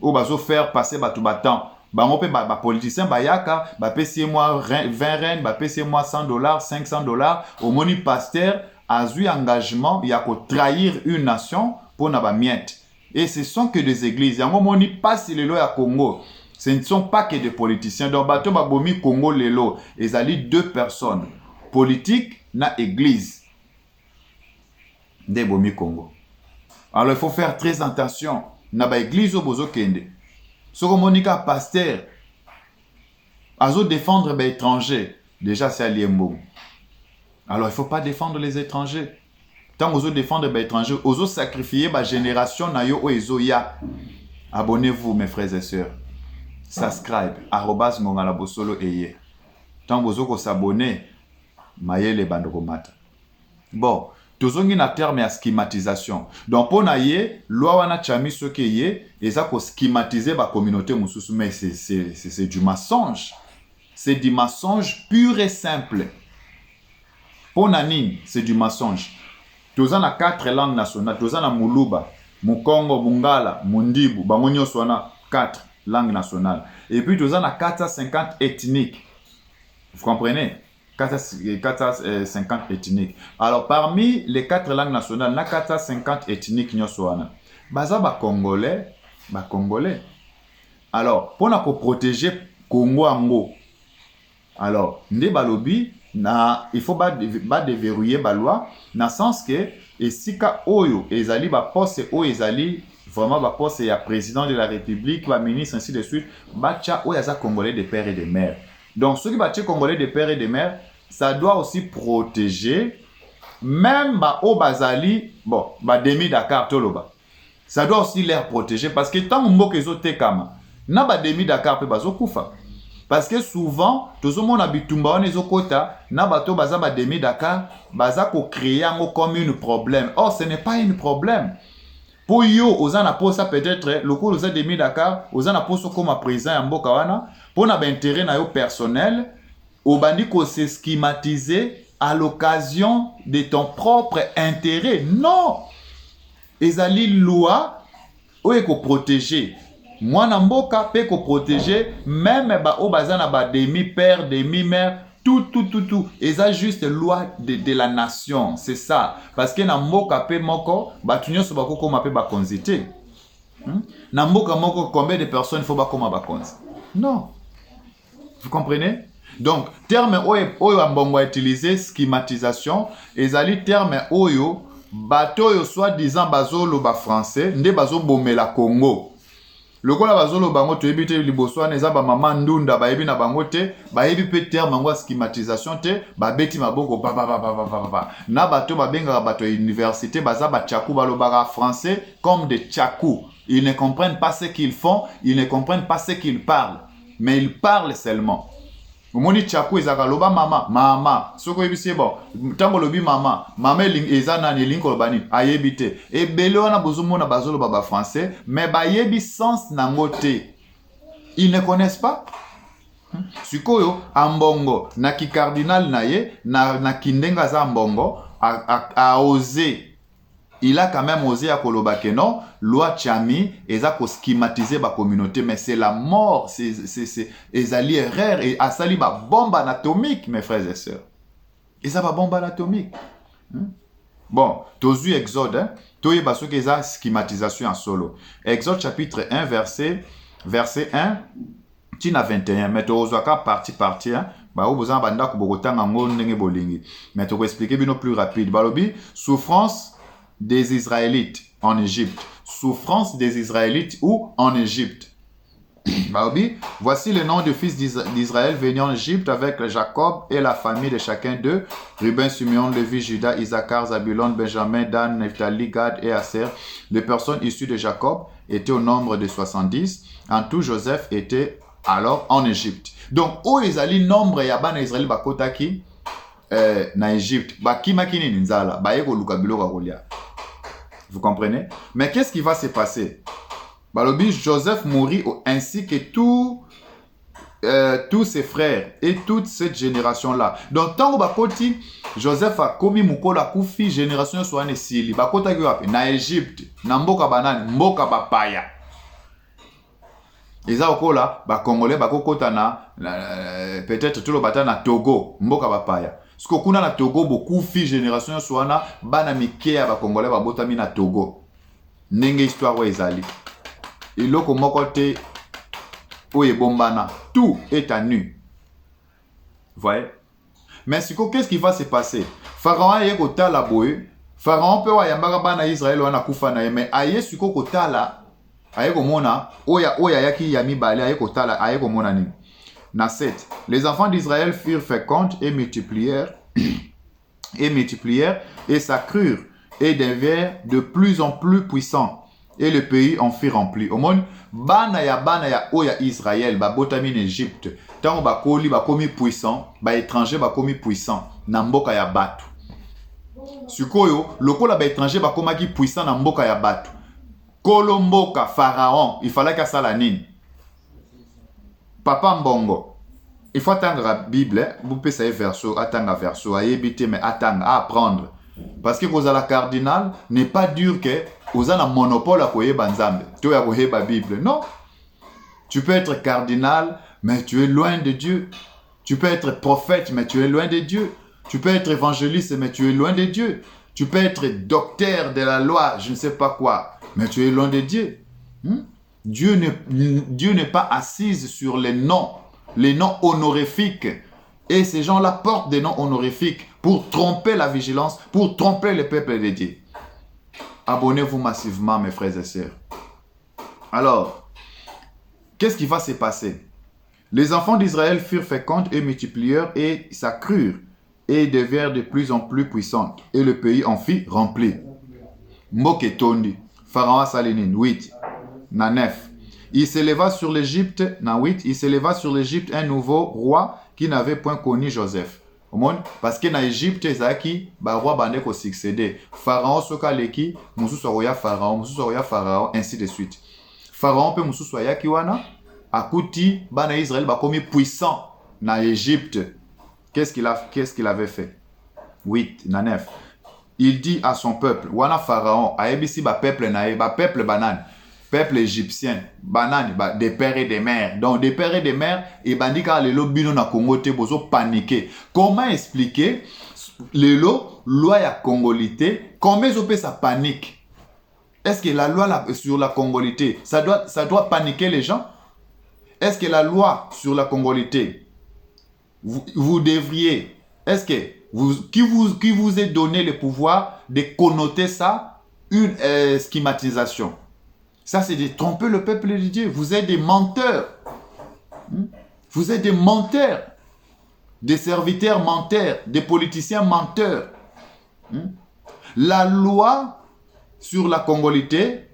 Ou bah, faire passer tout temps. Bah, politicien, bah, yaka, bah, payez moi 20 rennes, bah, payez moi $100, $500. Au moni pasteur a eu engagement, il y a qu'à trahir une nation pour n'a pas miette. Et ce sont que des églises. Il y a un moment où pas si les lois à Congo. Ce ne sont pas que des politiciens. Donc, bateau babomi Congo les lois. Ils allient 2 personnes. Politique na église. Des bomi Congo. Alors, il faut faire très attention. Na ba église au bozo kende. Soko monika pasteur. Azo défendre les étrangers. Déjà, c'est allié mbongo. Alors, il ne faut pas défendre les étrangers. Tant que vous défendez les étrangers, vous sacrifiez la génération na yo oezo ya. Abonnez-vous mes frères et sœurs. Subscribe @ngongalabosolo eye. Tant que vous s'abonnez, mayele bandokomata. Bon, tozongi na terme ya schematisation. Donc pour naye, loi wana chami soke ye, eza ko schematiser ba communauté mususu mais c'est du mensonge. C'est du mensonge pur et simple. Pour nani, c'est du mensonge. Toza na 4 langues nationales, toza na Muluba, Mukongo, Bungala, Mundibu, bango swana 4 langues nationales. Et puis toza na 450 ethniques. Vous comprenez? 450 ethniques. Alors parmi les 4 langues nationales, na 450 ethniques nyoswana. Baza ba congolais. Alors, pour na protéger Congo ango. Alors, nde balobi na il faut pas déverrouiller la loi dans le sens que Et si ka oyo ezali ba poste oyo ezali vraiment ba poste ya président de la République, ba ministre ainsi de suite, bacha oyo aza congolais de père et de mère. Donc ceux qui bacha congolais de père et de mère, ça doit aussi protéger même ba o bazali bon ba demi Dakar toloba. Ça doit aussi les protéger parce que tant mboka ezotekama na ba demi Dakar pe bazokufa. Parce que souvent, tout le monde habite on est au kota, na bato baza ba demi Dakar, baza ko créer comme un problème. Or, ce n'est pas un problème. Pour yo, aux ana pour ça peut-être, le coup aux demi Dakar, aux ana pour ça comme président ya mboka wana, pour na intérêt na yo personnel, au bandi ko se schématiser à l'occasion de ton propre intérêt. Non! Ezali loi, ou est ko protéger. Moi, Namboka peut protéger même au bazana ba demi-père, demi-mère, tout. Et ça juste loi de la nation, c'est ça. Parce que Namboka peut moko, batunyo so bako koma pe ba konzité. Namboka moko combien de personnes faut ba koma ba konzi? Non. Vous comprenez? Donc, terme oyo ambongo utiliser schématisation, ezali terme oyo bato yo soi-disant bazolo ba français, nde bazo bomela Congo. Lokola bazolo bango toyebi te liboso wana eza ba mama ndunda bayebi na bango te bayebi pe terme ngo schématisation te babeti maboko ba na bato babenga bato ya université baza ba tchakou balobaka français comme des tchakou. Ils ne comprennent pas ce qu'ils font, ils ne comprennent pas ce qu'ils parlent, mais ils parlent seulement. Omoni tchakou ezaka loba mama soko yebisi bon tango lobi mama eza nani linko lobani ayebi te ebele wana bozomona bazolo baba français mais bayebi sens nango te. Ils ne connaissent pas. Sikoyo ambongo na ki cardinal na ye na kindenga za mbongo a osé. Il a quand même osé à koloba que non, loi Tchami, et ça schématiser la communauté, mais c'est la mort, c'est erreur, et à sali ma bombe anatomique, mes frères et sœurs. Et ça va bombe anatomique. Bon, tozu Exode, hein, toye baso que ça schématisation en solo. Exode chapitre 1, verset 1, tina 21, mais tozoaka partie, hein. Bah, vous avez banda kubogotanga ngondenge bolingi. Mais to expliquer bino plus rapide. Balobi, souffrance des Israélites en Égypte. Souffrance des Israélites ou en Égypte. Voici le nom du fils d'Israël venu en Égypte avec Jacob et la famille de chacun d'eux. Ruben, Simeon, Lévi, Juda, Issachar, Zabulon, Benjamin, Dan, Nephtali, Gad et Aser. Les personnes issues de Jacob étaient au nombre de 70. En tout, Joseph était alors en Égypte. Donc, où ils allaient nombre yabana Israël bakotaki na Égypte. Bakimakini ninzala, bayeko lukabilo kakolia. Vous comprenez? Mais qu'est-ce qui va se passer? Balobi, Joseph mourit ainsi que tous ses frères et toute cette génération-là. Donc, tant que bakoti, Joseph a commis mukola kufi, génération soit nesili. Bakota ki na Égypte, na mboka banane, mboka bapaya. Eza okola, ba Congolais, bakokota na peut-être tout le bata na Togo, mboka bapaya. Ce qu'on a na Togo, beaucoup de génération soana, bana mikea ba Congolais ba botami na Togo. Nenge histoire wa ezali. Et loko mokote oye bombana, tout est à nu. Voyez? Mais qu'est-ce qui va se passer? Pharaon yeko tala boye, Pharaon pe wa yambaka bana Israël wana kufa na mais aye siko ko tala, aye ko mona, oya yaki yami bale aye ko tala, aye ko mona ni. Na 7. Les enfants d'Israël furent féconds et multiplièrent et s'accrurent et devinrent de plus en plus puissants et le pays en fut rempli. Au monde, bana ya oya Israël, ba botami en Égypte, tant ba koli ba komi puissant, ba étranger ba komi puissant, na mboka ya batu. Sukoyo, lokola ba étranger ba komaki puissant na mboka ya batu. Kolomboka, Pharaon, il fallait qu'à ça la nine. Papa Mbongo, il faut attendre la Bible, vous pouvez savoir verso, attendre verso, à éviter, mais attendre, à apprendre. Parce que vous avez la cardinal, n'est pas dur que vous avez un monopole à koye banzambe, tu as koye la Bible. Non. Tu peux être cardinal, mais tu es loin de Dieu. Tu peux être prophète, mais tu es loin de Dieu. Tu peux être évangéliste, mais tu es loin de Dieu. Tu peux être docteur de la loi, je ne sais pas quoi, mais tu es loin de Dieu. Dieu n'est pas assise sur les noms honorifiques. Et ces gens-là portent des noms honorifiques pour tromper la vigilance, pour tromper le peuple de Dieu. Abonnez-vous massivement, mes frères et sœurs. Alors, qu'est-ce qui va se passer? Les enfants d'Israël furent féconds et multiplièrent et s'accrurent et devinrent de plus en plus puissants. Et le pays en fit rempli. Moke tondi, Pharaon Salénine, 8, na 9. Il s'éleva sur l'Égypte, na 8, il s'éleva sur l'Égypte un nouveau roi qui n'avait point connu Joseph. Au monde, parce que dans l'Égypte, Zaki, ba roi bande ko succédé. Pharaon soka leki, musu soya Pharaon, ainsi de suite. Pharaon peut musu soya kiwana, akuti bana Israël ba komi puissant na Égypte. Qu'est-ce qu'il avait fait? 8, na 9. Il dit à son peuple, wana Pharaon, aebisi ba peuple na ba peuple banane. Peuple égyptien, banane, des pères et des mères. Donc, des pères et des mères, et bandika lelo bino na Congo te bozo paniquer. Comment expliquer lelo loi ya congolité? Comment ils opèrent sa panique? Est-ce que la loi sur la congolité, ça doit paniquer les gens? Est-ce que la loi sur la congolité, vous devriez, est-ce que qui vous est donné le pouvoir de connoter ça une schématisation? Ça, c'est de tromper le peuple de Dieu. Vous êtes des menteurs. Vous êtes des menteurs. Des serviteurs menteurs. Des politiciens menteurs. La loi sur la congolité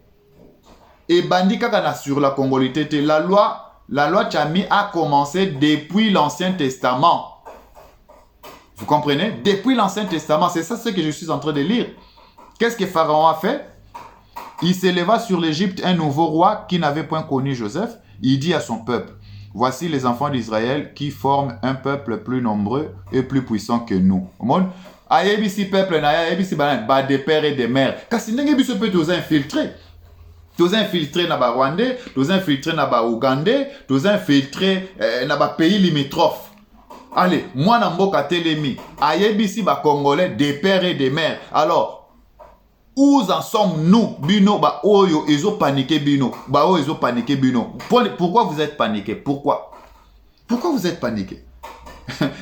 et bandi kakana sur la congolité. La loi Tchami a commencé depuis l'Ancien Testament. Vous comprenez? Depuis l'Ancien Testament. C'est ça ce que je suis en train de lire. Qu'est-ce que Pharaon a fait? Il s'éleva sur l'Égypte un nouveau roi qui n'avait point connu Joseph. Il dit à son peuple, voici les enfants d'Israël qui forment un peuple plus nombreux et plus puissant que nous. Au monde, ayebisi peuple na ayebisi ba des pères et des mères. Kasi ndenge biso peut tous infiltrer. Tous infiltrer na ba Rwandais, tous infiltrer na ba Ougandais, tous infiltrer na ba pays limitrophes. Allez, moi na mboka telemi, ayebisi ba Congolais des pères et des mères. Alors, où en sommes-nous, Bino, ba oyo, ils ont paniqué, Bino, ba oyo, ils ont paniqué, Bino. Pourquoi vous êtes paniqué? Pourquoi vous êtes paniqué?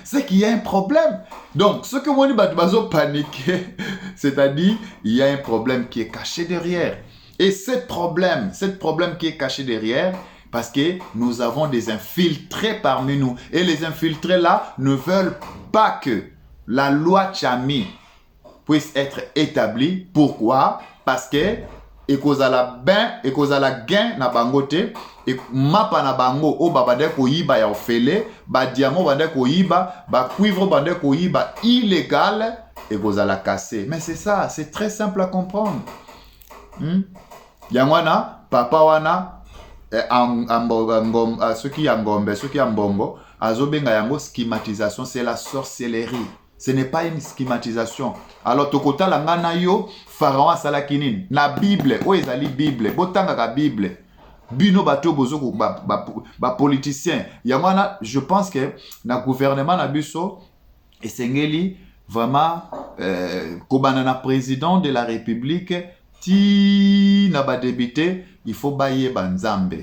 C'est qu'il y a un problème. Donc, ce que moi dis, ils ont paniqué, c'est-à-dire, il y a un problème qui est caché derrière. Et ce problème qui est caché derrière, parce que nous avons des infiltrés parmi nous. Et les infiltrés là ne veulent pas que la loi Tchami puisse être établi. Pourquoi? Parce que ekozala gain na bangote et mapa na bango o babade ko yiba ya ofele ba diamant bande ko yiba ba cuivre bande ko yiba illégal ekozala cassé. Mais c'est ça, c'est très simple à comprendre. Yangwana papa wana ceux qui angombe, ceux qui ambongo azobenga yango schématisation, c'est la sorcellerie. Ce n'est pas une schématisation. Alors, tokota la ngana yo, Pharaon asala kinin. Na Bible, o ezali Bible, botanga ka Bible. Bino bato bozoko ba politicien. Yamana, je pense que na gouvernement na biso esengeli vraiment kobana na président de la République ti na ba débuté, il faut baye banzambe.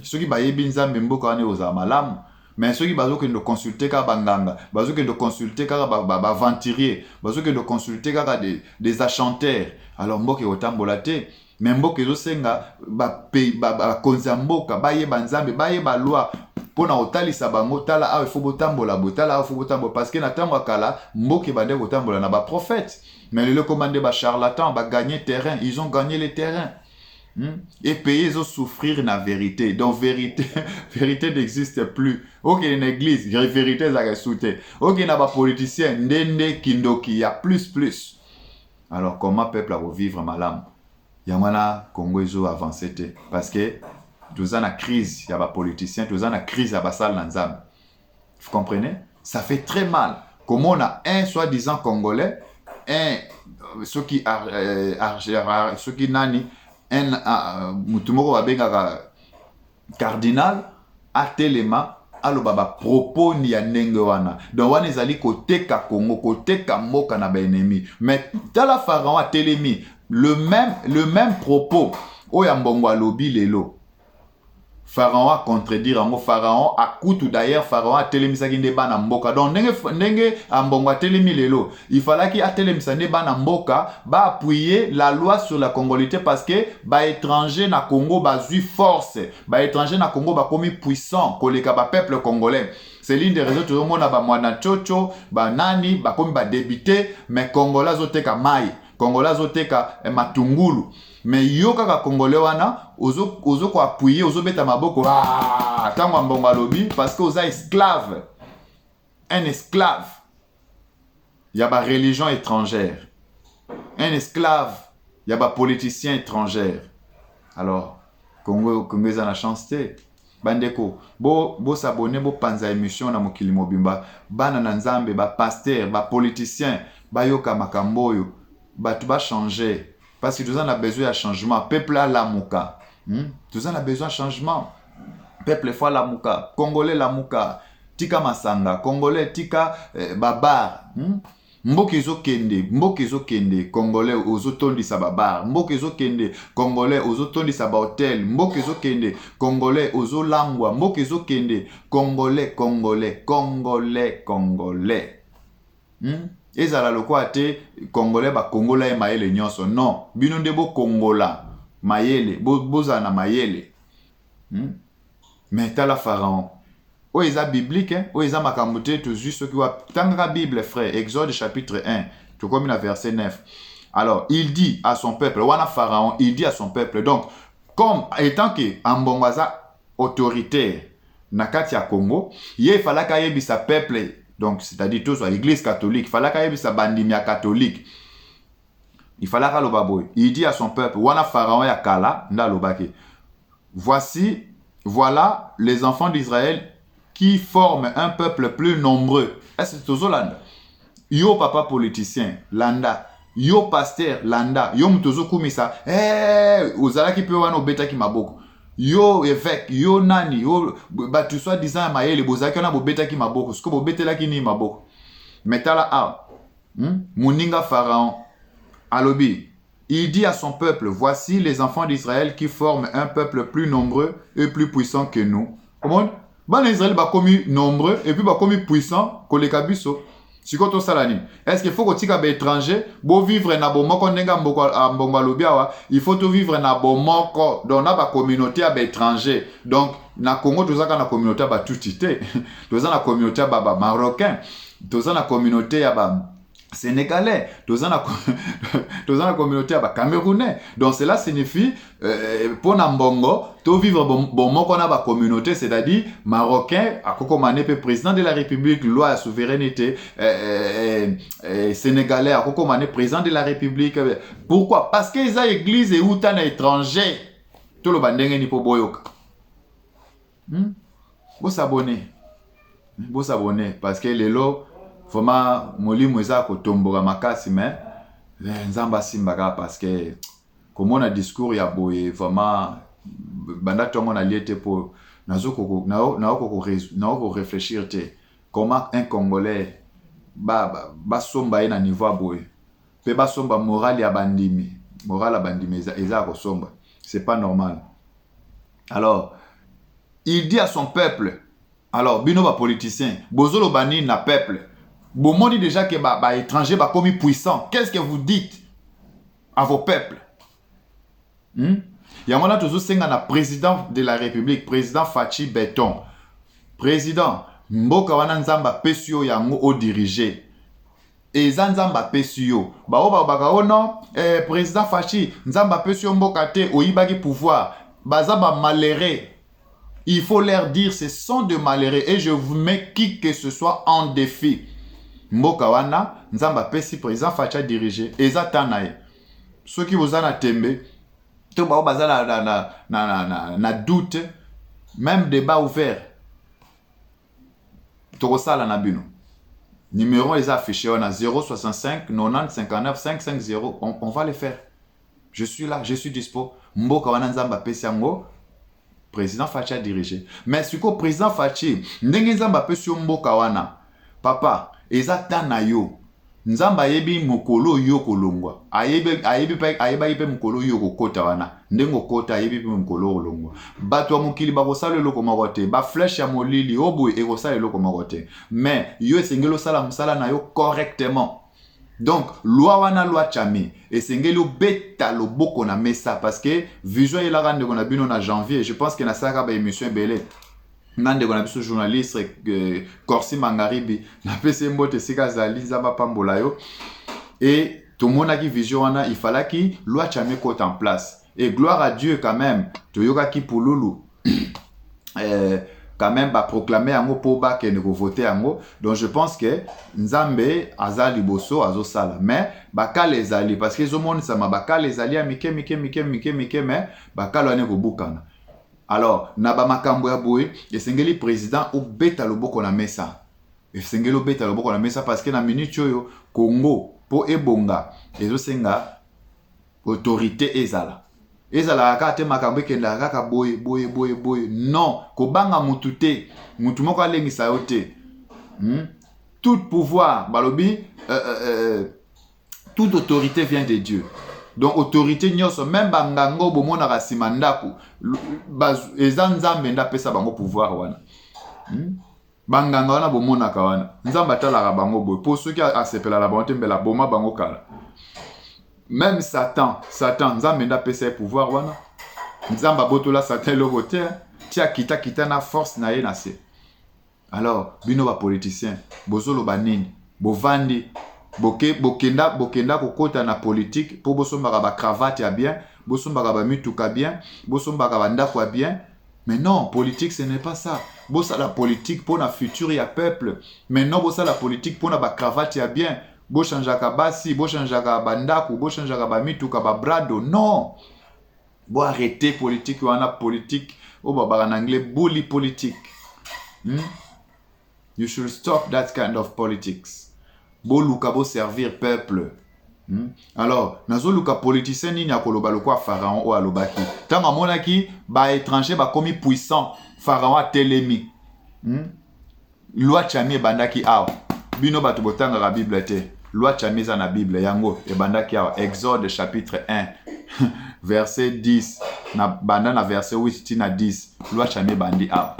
Ceux qui baye binzambe mboka ane oza malamu. Mais ceux qui bazo que de consulter ka banganga, bazo que de consulter ka ba venturier, bazo que de consulter ka des achanteurs. Alors mboke otambolate, mais mboke zo senga ba konzamboka, baye banzambe, baye ba loi pona otalisa bango tala a il faut botambola botala il faut botambola parce que na tango kala mboke bande botambola na ba prophète. Mais le commandé ba charlatan ba gagner terrain, ils ont gagné les terrains. Et payer ils ont souffrir la vérité. Donc vérité n'existe plus. Ok, une église, vérité ça soute. Ok, n'a pas politicien, ndende kindoki, y a plus. Alors comment peuple a revivre malam? Yamana Congo ils ont avancé parce que tous en a crise, y a pas politicien, tous en a crise à basal nanzam. Vous comprenez? Ça fait très mal. Comment on a un soi-disant congolais, ceux qui nani mutumoko babengaka cardinal atelema alobaba propos ni ya ndenge wana donc wana ezali koteka Congo koteka mboka na ba ennemi mais tala Pharaon atelemi le même propos oya mbongo alobi lelo Pharaon a contredire yango, Pharaon a kutu d'ailleurs, Pharaon a telemisaki nde bana mboka. Donc ndenge ambongo a telemi lelo, il fallait qu'il a telemisa nde bana mboka ba appuyer la loi sur la congolité parce que ba étranger na Congo ba zui force, ba étranger na Congo ba komi puissant koleka ba peuple congolais. C'est l'une des raisons tout le monde a ba mwana chocho, ba nani, ba komi ba débité, mais Congolais zoteka mai, Congolais zoteka matungulu. Mais yo kaka Congolais wana ozo ko appuyer, ozo beta maboko tango mbongo alobi parce que oza esclave. Un esclave. Il y a ba religion étrangère. Un esclave, il y a ba politicien étranger. Alors Congo za na chance te. Bandeko, bo s'abonner, bo panza émission na mokili mobimba, bana na nzambe, ba pasteur, ba politicien, ba yoka makamboyo, ba tu ba changer. Parce que tout ça a besoin de changement. Peuple a la mouka. Tout ça a besoin de changement. Peuple fois la mouka. Congolais la mouka. Tika masanga. Congolais tika babar. Mboki zo kende. Congolais ozo tondi sa babar. Mboki zo kende. Congolais ozo tondi sa ba hotel. Mboki zo kende. Congolais ozo langwa. Mboki zo kende. Congolais. Ezala lokwa te Congolais ba Congolais e mayele nyonso. Non, bino nde bo Congola mayele, boza na mayele. Mais tala Pharaon. O eza biblique, o eza makamute tout juste qui wa tanga Bible frère, Exode chapitre 1, tout comme la verset 9. Alors, il dit à son peuple, wana Pharaon, il dit à son peuple. Donc, comme étant que ambongwaza autoritaire na kati ya Congo, il fallait ka yebisa peuple. Donc, c'est-à-dire tous l'église catholique. Il fallait qu'il y ait une bandimia catholique. Il fallait qu'il y ait. Il dit à son peuple, Wana Pharaon ya Kala, voici, voilà les enfants d'Israël qui forment un peuple plus nombreux. Est-ce que c'est tout Landa? Yo papa politicien, Landa. Yo pasteur, Landa. Yo mtozo kumisa. Ozala ki pe wana obeta ki maboko. Yo évêque, yo nani, yo tu sois disant mayele bozaki na bobeta ki maboko, ce que bobetela ki ni maboko. Metala a Muninga Pharaon alobi, il dit à son peuple, voici les enfants d'Israël qui forment un peuple plus nombreux et plus puissant que nous. Comment? Ban Israël ba komi nombreux et puis ba komi puissant ko le kabiso. Sikoto salani. Est-ce qu'il faut que tu sois étranger pour vivre na bomoko ndenga mbongo lobiawa, il faut tout vivre na bomoko dans na ba communauté à étranger. Donc na Congo tout ça na communauté ba tutité. Tout ça na communauté ba marocain. Tout ça na communauté ya ba sénégalais, tous en la communauté camerounais. Donc cela signifie pour Nambongo, tout vivre bon mot qu'on a la communauté, c'est-à-dire marocain, à Kokomane, président de la République, loi à souveraineté, sénégalais, à Kokomane, président de la République. Pourquoi? Parce qu'ils ont église et où t'as étranger. Tout le bandenge ni po boyoka. Vous s'abonner. Vous s'abonner parce que les lots vraiment molimo eza kotomboka makasi mais nzamba simbaka parce que comme on a discours ya boye vraiment banda tongo na liete pour nazoko réfléchir te comment un Congolais ba somba na niveau boye pe ba somba moral ya bandimi eza ko somba, c'est pas normal. Alors il dit à son peuple, alors bino ba politicien bozolo bani na peuple. Bon, on dit déjà que les étrangers sont comme puissants. Qu'est-ce que vous dites à vos peuples? Il y a toujours un président de la République, président Fachi Beton. Président, Mboka wana nzamba pesio yango o diriger. Et nzamba pesio. Non, président Fachi, nzamba pesio mboka te oyibaki pouvoir. Bazaba malheureux. Il faut leur dire ce sont de malheureux et je vous mets qui que ce soit en défi. Mboka wana nzamba pesi président Facha diriger eza tanaye ceux qui vous en a tembe to ba bazala na doute même débat ouvert to sala na bino numéro est affiché on a 065 90 59 550 on va le faire. Je suis là, je suis dispo. Mboka wana nzamba pesi yango président Facha diriger mais siko président Fachi ndenge nzamba pesi mboka wana papa eza tanayo nzamba ayebi mokolo yo kolongwa ayebi pe mokolo yo kokota wana ndengo kota ayebi pe mokolo kolongwa bato wa mokili bakosala eloko moko te ba flèche ya molili oboye ekosala eloko moko te mais yo esengeli osala mosala na yo correctement. Donc loi wana loi chami esengeli obeta loboko na mesa parce que vision elaka ndeko na bino na janvier, je pense que na saka ba émission belé nande kona biso journaliste Corsi Mangaribi na pese mbote sika zali nzamba pambola yo et tout le monde a qui vision wana il fallait qui loi chami côte en place et gloire à Dieu quand même toyoka ki pululu quand même ba proclamer yango po ba ke ne voter yango. Donc je pense que nzambe azali boso azosala mais bakale ezali parce que zo monde ça ma bakale ezali a mike mais bakale wane ko bukana. Alors, naba makambo ya boye, esengeli président obeta loboko na mesa. Esengeli obeta loboko na mesa parce que na minute yo Congo po ebonga ezo senga autorité ezala. Ezala akate makambo ekenda kaka boye. Non, ko banga mutu te, mutu moko alengisa yo te. Tout pouvoir, balobi toute autorité vient de Dieu. Donc autorité nyonso même bangango bomona rasima ndako eza nzambe nda pesa bango pouvoir wana. Banganga wana bomona ka wana nzambe atalaka bango boy pour ceux qui asepela la bonté mbela boma bango kala. Même Satan nzambe nda pesa pouvoir wana. Nzamba botola Satan logo te tia kita na force na ye na se. Alors bino ba politicien bozolo banini bovandi bokenda kokota na politique pour bosombaka ba cravate ya bien, bosombaka ba mituka bien, bosombaka ba ndako ya bien. Mais non, politique ce n'est pas ça. Bossa la politique pour na futur ya peuple. Mais non, bossa la politique pour na ba cravate ya bien. Bo changeaka basi, bo changeaka ba ndako, bo changeaka ba mituka ba brado. Non. Bo arrêter politique wana politique o baba en anglais bully politique. You should stop that kind of politics. Bo luka bo servir peuple. Alors, nazo luka politicien nini akoloba lokwa pharaon o alobaki. Tanga monaki ba étranger ba komi puissant, pharaon atelemi. Loi chami bandaki awa. Bino batu botanga la Bible te. Loi chami za na Bible yango e bandaki awa. Exode chapitre 1 verset 10 na banda na verset 8 na 10. Loi chami bandi awa.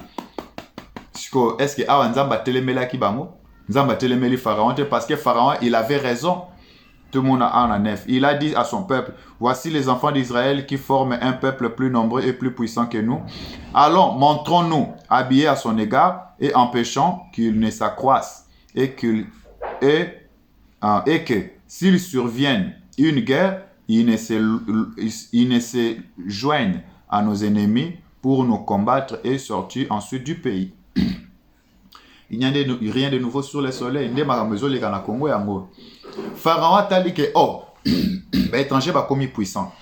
Siko est-ce que awa nzamba telemelaki bango? Nzamba telemeli Pharaon parce que Pharaon il avait raison. Tout le monde a en neuf. Il a dit à son peuple, voici les enfants d'Israël qui forment un peuple plus nombreux et plus puissant que nous. Allons, montrons-nous habillés à son égard et empêchons qu'ils ne s'accroissent et que s'il survienne une guerre, ils ne se joignent à nos ennemis pour nous combattre et sortir ensuite du pays. Il n'y a rien de nouveau sur le soleil. Pharaon a dit que les étrangers sont commis puissants.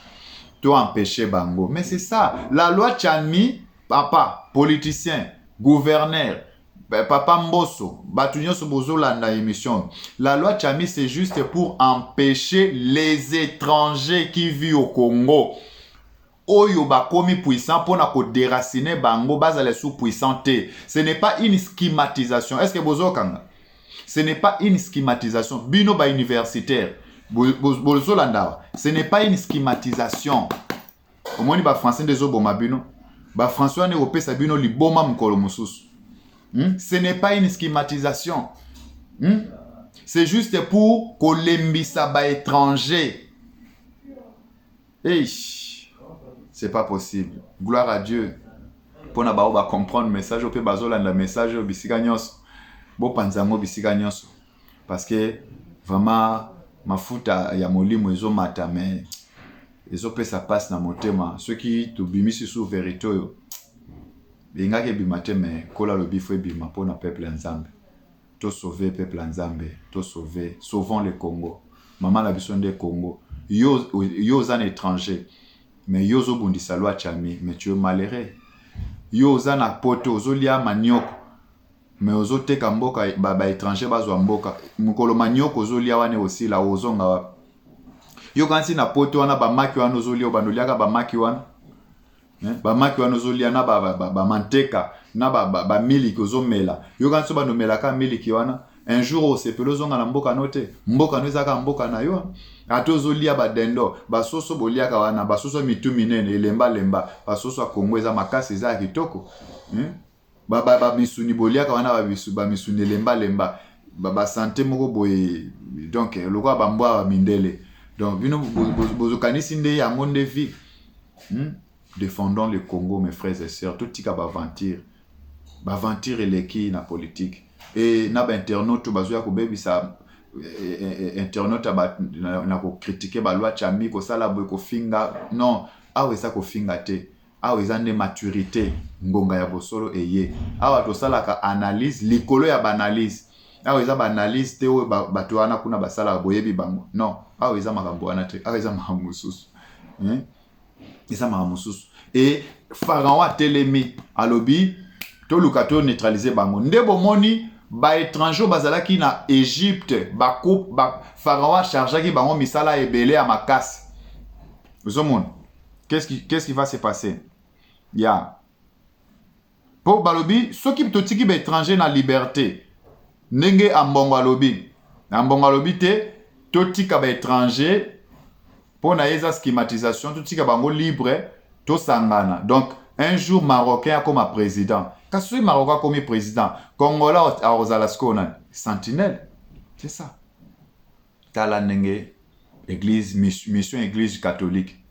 Tu as empêché Bango. Mais c'est ça. La loi Tchami, papa, politicien, gouverneur, papa Mbosso, Batunyo Sobozo landa émission. La loi Tchami, c'est juste pour empêcher les étrangers qui vivent au Congo. Oyo ba komi puissant pour na ko déraciner bango bazale sous puissanté. Ce n'est pas une schématisation. Est-ce que bozo kanga? Ce n'est pas une schématisation. Bino ba universitaire. Bozo landa. Ce n'est pas une schématisation. Au moins ba français des oboma bino. Ba français ne opesa bino li boma mkolo mususu. Ce n'est pas une schématisation. C'est juste pour kolembisa ba étranger. Hey. C'est pas possible. Gloire à Dieu. Pour na ba comprendre le message, pe bazola le message bisika nyonso. Bo panzango bisika nyonso. Parce que vraiment mafuta ya molimo ezo mata mais ezo pe ça passe na motema. Ceux qui to bimisi sous vérité yo. Binga ke bimate mais kola lo bifo bima pour na peuple nzambe. To sauver peuple nzambe, to sauver, sauvons le Congo. Maman la biso de Congo. Yo un étranger. Mais yo zo bundisa loi Tchami, mais tu es malheureux. Yo zana poto ozolia manioko. Mais ozo teka mboka baba étranger bazo mboka. Mukolo manioko ozolia wane aussi la ozonga wa. Yo kansi na poto wana ba maki wana ozolia bandoliaka ba maki wana. Ba maki wana ozolia na ba manteka na ba miliki ozomela. Yo kansi bandomela ka miliki wana un jour osepeli ozonga na mboka no te, mboka no ezaka mboka na yo. Ata ozolia badendo basoso boliaka wana, basoso mitu minene elemba basoso ya Kongo eza makasi eza ya kitoko. Misuni boliaka wana misuni elemba basante moko boye. Donc lokwa bambwa mindele. Donc bino bozokanisi nde yango nde vie. Défendons le Congo, mes frères et sœurs. Tout tika baventure. Baventure eleki na politique. Et na ba internaute bazoya ko bebisa internaute na ko critiquer ba loi Tchami ko sala boy ko finga. Non, awe sa ko finga te. Awe za ne maturité ngonga ya bosolo eye. Awa to sala ka analyse likolo ya banalise. Awe za banalise te o bato wana kuna basala boyebi bango. Non, awe za makambo wana te. Awe za makambo susu. Eza makambo susu. Et Pharaon a telemi alobi to lukato neutraliser bango. Nde bomoni ba étranger bazalaki na Égypte, Pharaon a chargé bango misala ebele ya makasi. Vous monde. Qu'est-ce qui va se passer? Ya. Pour balobi, ceux qui totiki ba étranger na liberté. Nenge ambongo alobi. Ambongo alobi te totika ba étranger pour na eza schématisation totika bango libre to sangana. Donc un jour Marocain comme président. Quand Marocain comme président, Congolais a Ozalaskona, sentinelle. C'est ça. Talanenge, église, mission église catholique.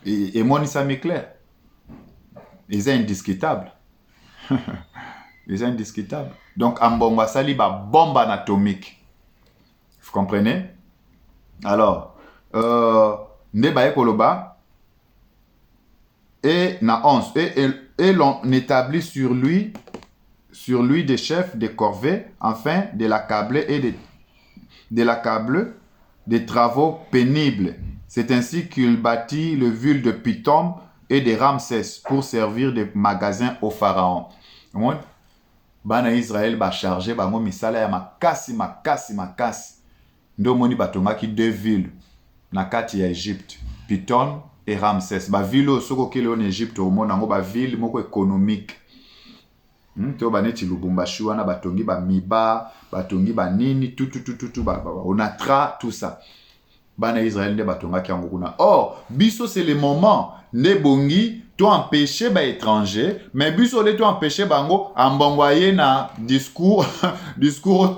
Et moi, ça m'est clair. Ils sont indiscutables. Ils sont indiscutables. Donc, Ambonga Sali, bombe anatomique. Vous comprenez? Alors, Ndebaye Koloba, et na 11, et l'on établit sur lui des chefs de corvée, afin de l'accabler et de l'accabler des travaux pénibles. C'est ainsi qu'il bâtit le ville de Pithom et de Ramsès pour servir de magasin au pharaon. Bana Israël ba chargé bango misala ya makasi. Ndo moni batonga ki deux villes na kati ya Égypte, Pithom et Ramsès. Ba ville soko kele en Égypte au monde ngo ba ville moko économique. To baneti Lubumbashi wana batongi ba miba, batongi ba nini tout onatra tout ça. Bana Israël nde batonga ki yango kuna. Or, biso c'est le moment ne bongi to empêcher ba étranger, mais biso le to empêcher bango ambongwaye na discours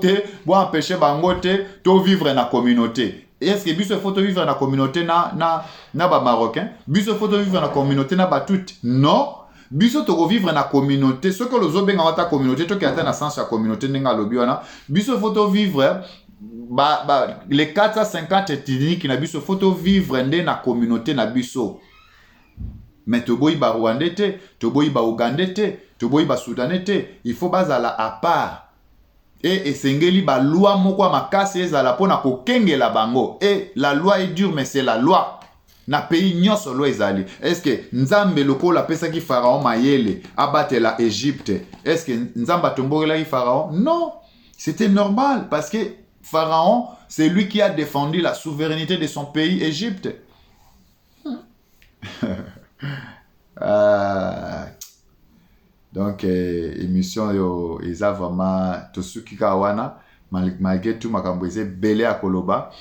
te, bo empêcher bango te to vivre na communauté. Est-ce que biso faut vivre na communauté na ba marocain? Biso faut vivre na communauté na ba tout? Non. Biso to vivre na communauté, ce que les obenga ta communauté to ki ata na sens ya communauté ninga lobi wana. Biso faut vivre les 450 ethnies qui na biso faut vivre nde na communauté na biso. Mais toboyi ba Rwandais te, toboyi ba Ougandais te, toboyi ba Soudanais te, il faut bazala à part. Et esengeli ba loi moko makasi ezala pona ko kengela bango. Et la loi est dure mais c'est la loi. Na pays nyonso loi ezali. Est-ce que Nzambe lokola pesa ki Pharaon mayele abate la Égypte? Est-ce que Nzamba tombokela ki Pharaon? Non. C'était normal parce que Pharaon, c'est lui qui a défendu la souveraineté de son pays, Égypte. Donc, émission yo, eza vraiment, tosuki kawana, malgré tout, makambo eze belé à Koloba.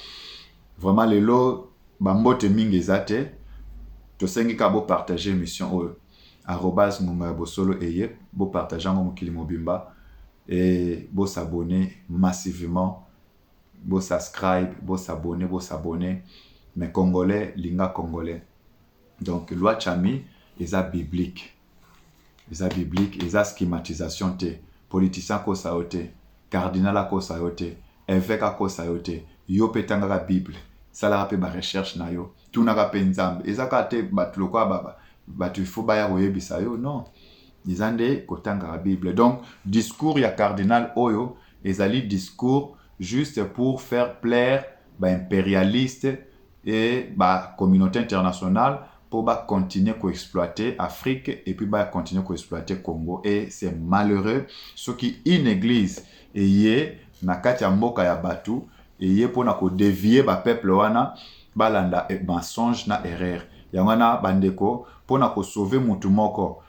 Vraiment, les lots, bambote mingi ezate, tosengi ka bo partager émission @ngunga bosolo eye, bo partager ngo mokili mobimba, et bo s'abonner massivement. Bo subscribe, bo s'abonner, mais Congolais, linga Congolais. Donc, loi Tchami, eza biblique. Eza biblique, eza schématisation te. Politicien ko saote, cardinal ko saote, évêque ko saote, yo petanga la Bible. Sala rape ba recherche na yo. Tuna rape nzambe. Eza ka te batuloko baba. Batu faut ba ya oyebisa yo, non. Izande kotanga la Bible. Donc, discours ya cardinal oyo, ezali discours juste pour faire plaire bah, impérialistes et bah, communauté internationale pour bah, continuer à exploiter l'Afrique et puis bah, continuer à exploiter le Congo. Et c'est malheureux ce qui une église et y na kati ya mboka ya batu et y pour na ko dévier ba peuple wana balanda mensonge na erreur. Yangana bandeko pour na ko sauver mutu moko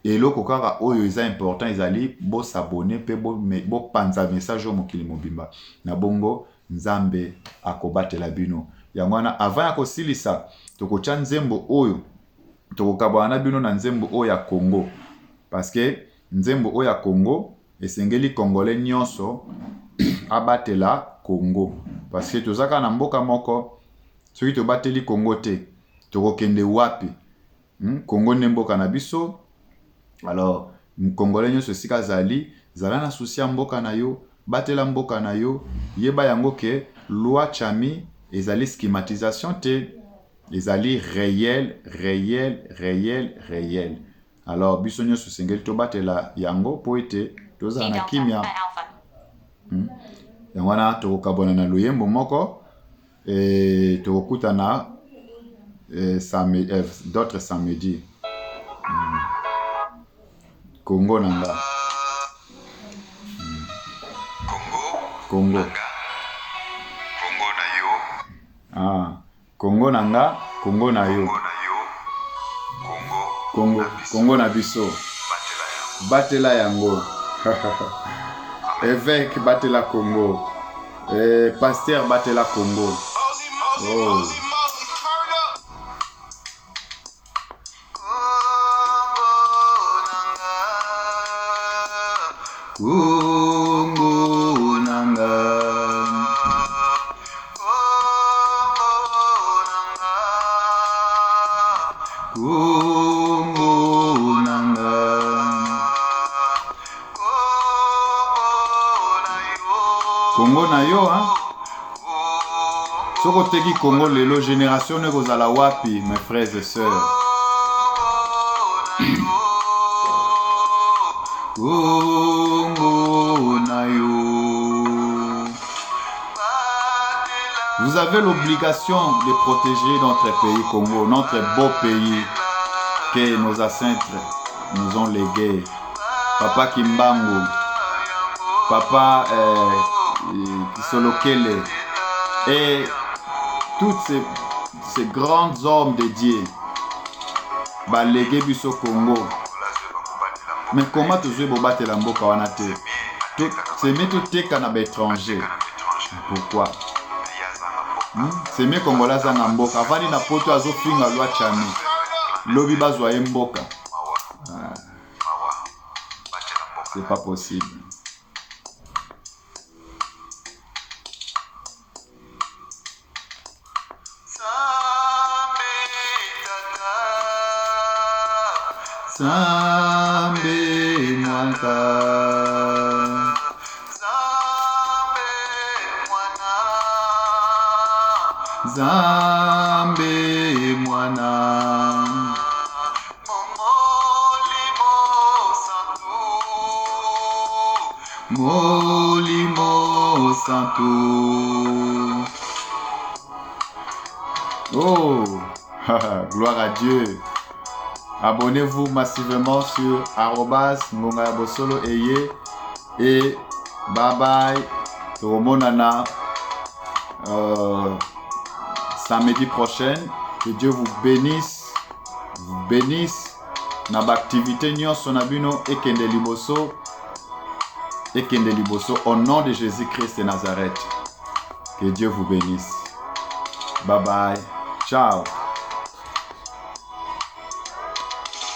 Et loko kaka oyo eza important ezali bo s'abonner pe bo panza message au mokili mobimba. Na bongo Nzambe akobatela bino. Yango wana avant ya kosilisa tokotia nzembo oyo tokokabwana bino na nzembo oyo ya Congo. Parce que nzembo oyo ya Congo esengeli Congolais nyonso abatela Congo. Parce que tozaka na mboka moko soki tobateli Congo te tokokende wapi? Congo ne mboka na biso. Alors Congolais nyonso esika zali zala na souci ya mboka na yo, batela mboka na yo, yeba yango ke loi Tchami ezali schématisation te, ezali réel. Alors biso nyonso sengeli to batela yango po ete toza na kimia. Yango wana tokokabona na luyembo moko et tokokutana d'autres samedi. Congo nanga. Congo. Congo na yo. Ah, Congo nanga, Congo na yo. Congo na biso. Batela yango. Évêque batela Congo. Pasteur batela Congo. Oh. Congo nanga. Congo nanga. Congo na yo, hein? Soko teki Congo lelo génération ne kozala wapi, mes frères et sœurs. Congo na yo. Vous avez l'obligation de protéger notre pays Congo, notre beau pays que nos ancêtres nous ont légué. Papa Kimbangu, Papa Kisolokele et tous ces grands hommes de Dieu balégué biso Congo. Mais comment tu joues pour battre la mboka wana te? C'est mieux tout teka na étranger. Pourquoi? C'est mieux Congolais za na mboka. Avani na poto azo finga loi Tchami. Lobi bazwa ye mboka. C'est pas possible. Zambe mwaka. Zambe mwana. Molimo santo. Oh, gloire à Dieu. Abonnez-vous massivement sur @ngongayabosolo eye et bye bye. Tomonana samedi prochain. Que Dieu vous bénisse. Na activité nyonso na bino ekende liboso. Au nom de Jésus-Christ de Nazareth. Que Dieu vous bénisse. Bye bye. Ciao.